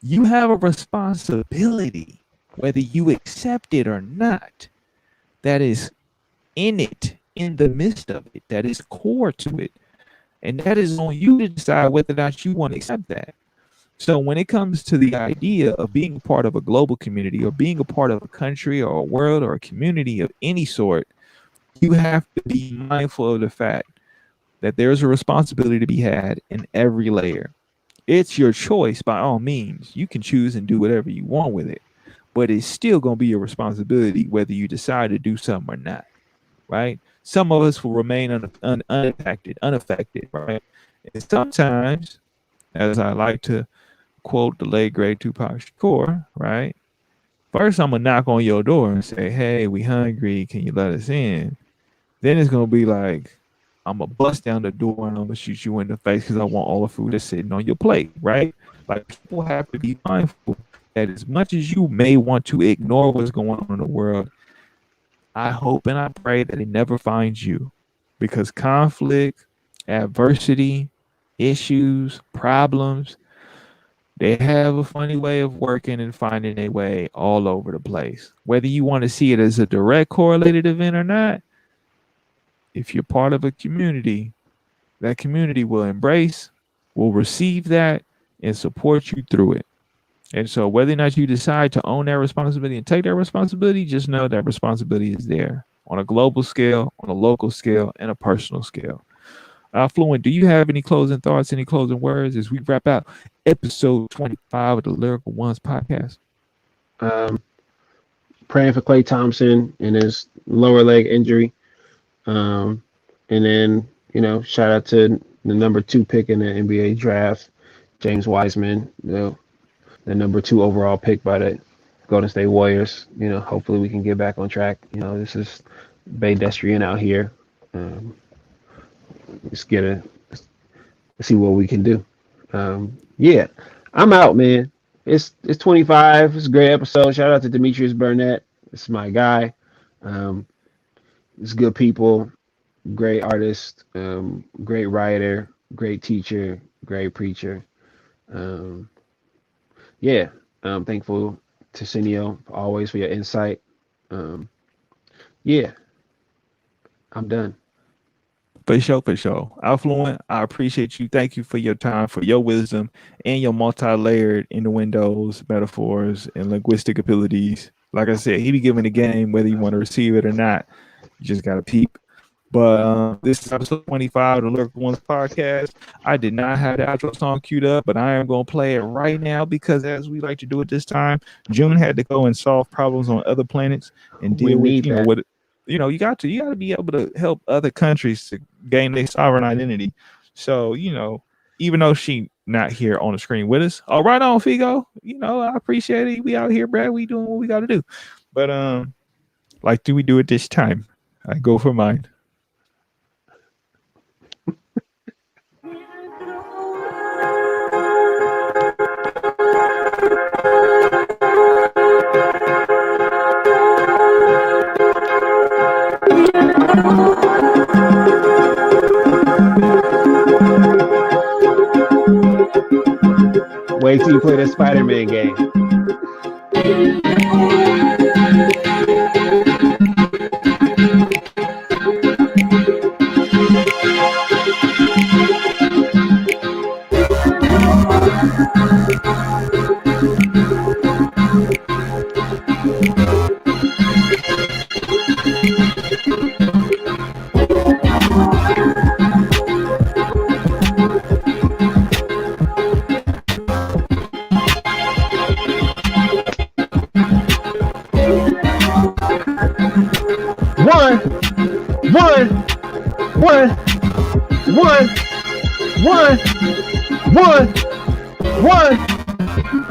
you have a responsibility, whether you accept it or not, that is in it, in the midst of it, that is core to it. And that is on you to decide whether or not you want to accept that. So when it comes to the idea of being a part of a global community or being a part of a country or a world or a community of any sort, you have to be mindful of the fact that there's a responsibility to be had in every layer. It's your choice by all means. You can choose and do whatever you want with it, but it's still going to be your responsibility whether you decide to do something or not, right? Some of us will remain unaffected, right? And sometimes, as I like to quote the late great Tupac Shakur, right? First, I'm gonna knock on your door and say, "Hey, we hungry. Can you let us in?" Then it's gonna be like, I'm gonna bust down the door and I'm gonna shoot you in the face because I want all the food that's sitting on your plate, right? Like people have to be mindful that as much as you may want to ignore what's going on in the world, I hope and I pray that it never finds you because conflict, adversity, issues, problems, they have a funny way of working and finding a way all over the place. Whether you want to see it as a direct correlated event or not, if you're part of a community, that community will embrace, will receive that, and support you through it. And so, whether or not you decide to own that responsibility and take that responsibility, just know that responsibility is there on a global scale, on a local scale, and a personal scale. Fluent, do you have any closing thoughts, any closing words as we wrap out episode 25 of the Lyrical Ones podcast? um, Praying for Clay Thompson and his lower leg injury. Um, and then, shout out to the number 2 pick in the NBA draft, James Wiseman, the number 2 overall pick by the Golden State Warriors. Hopefully we can get back on track. This is pedestrian out here. Um, let's see what we can do. Yeah, I'm out, man. It's 25. It's a great episode. Shout out to Demetrius Burnett. This is my guy. Um, it's good people. great artist, great writer, great teacher, great preacher. Um, yeah, I'm thankful to Cineo always for your insight. Um, yeah, I'm done. For sure, for sure. Affluent, I appreciate you. Thank you for your time, for your wisdom, and your multi-layered innuendos, metaphors, and linguistic abilities. Like I said, he be giving the game whether you want to receive it or not. You just gotta peep. But this is episode 25 of the Lyrical Ones podcast. I did not have the outro song queued up, but I am going to play it right now because, as we like to do at this time, June had to go and solve problems on other planets and We deal with, need that. what you got to be able to help other countries to gain their sovereign identity. So, even though she not here on the screen with us, all right on Figo. I appreciate it. We out here, Brad. We doing what we got to do. But like do we do it this time? I go for mine. Wait till you play the Spider-Man game. One, one, one, one, one, one, one.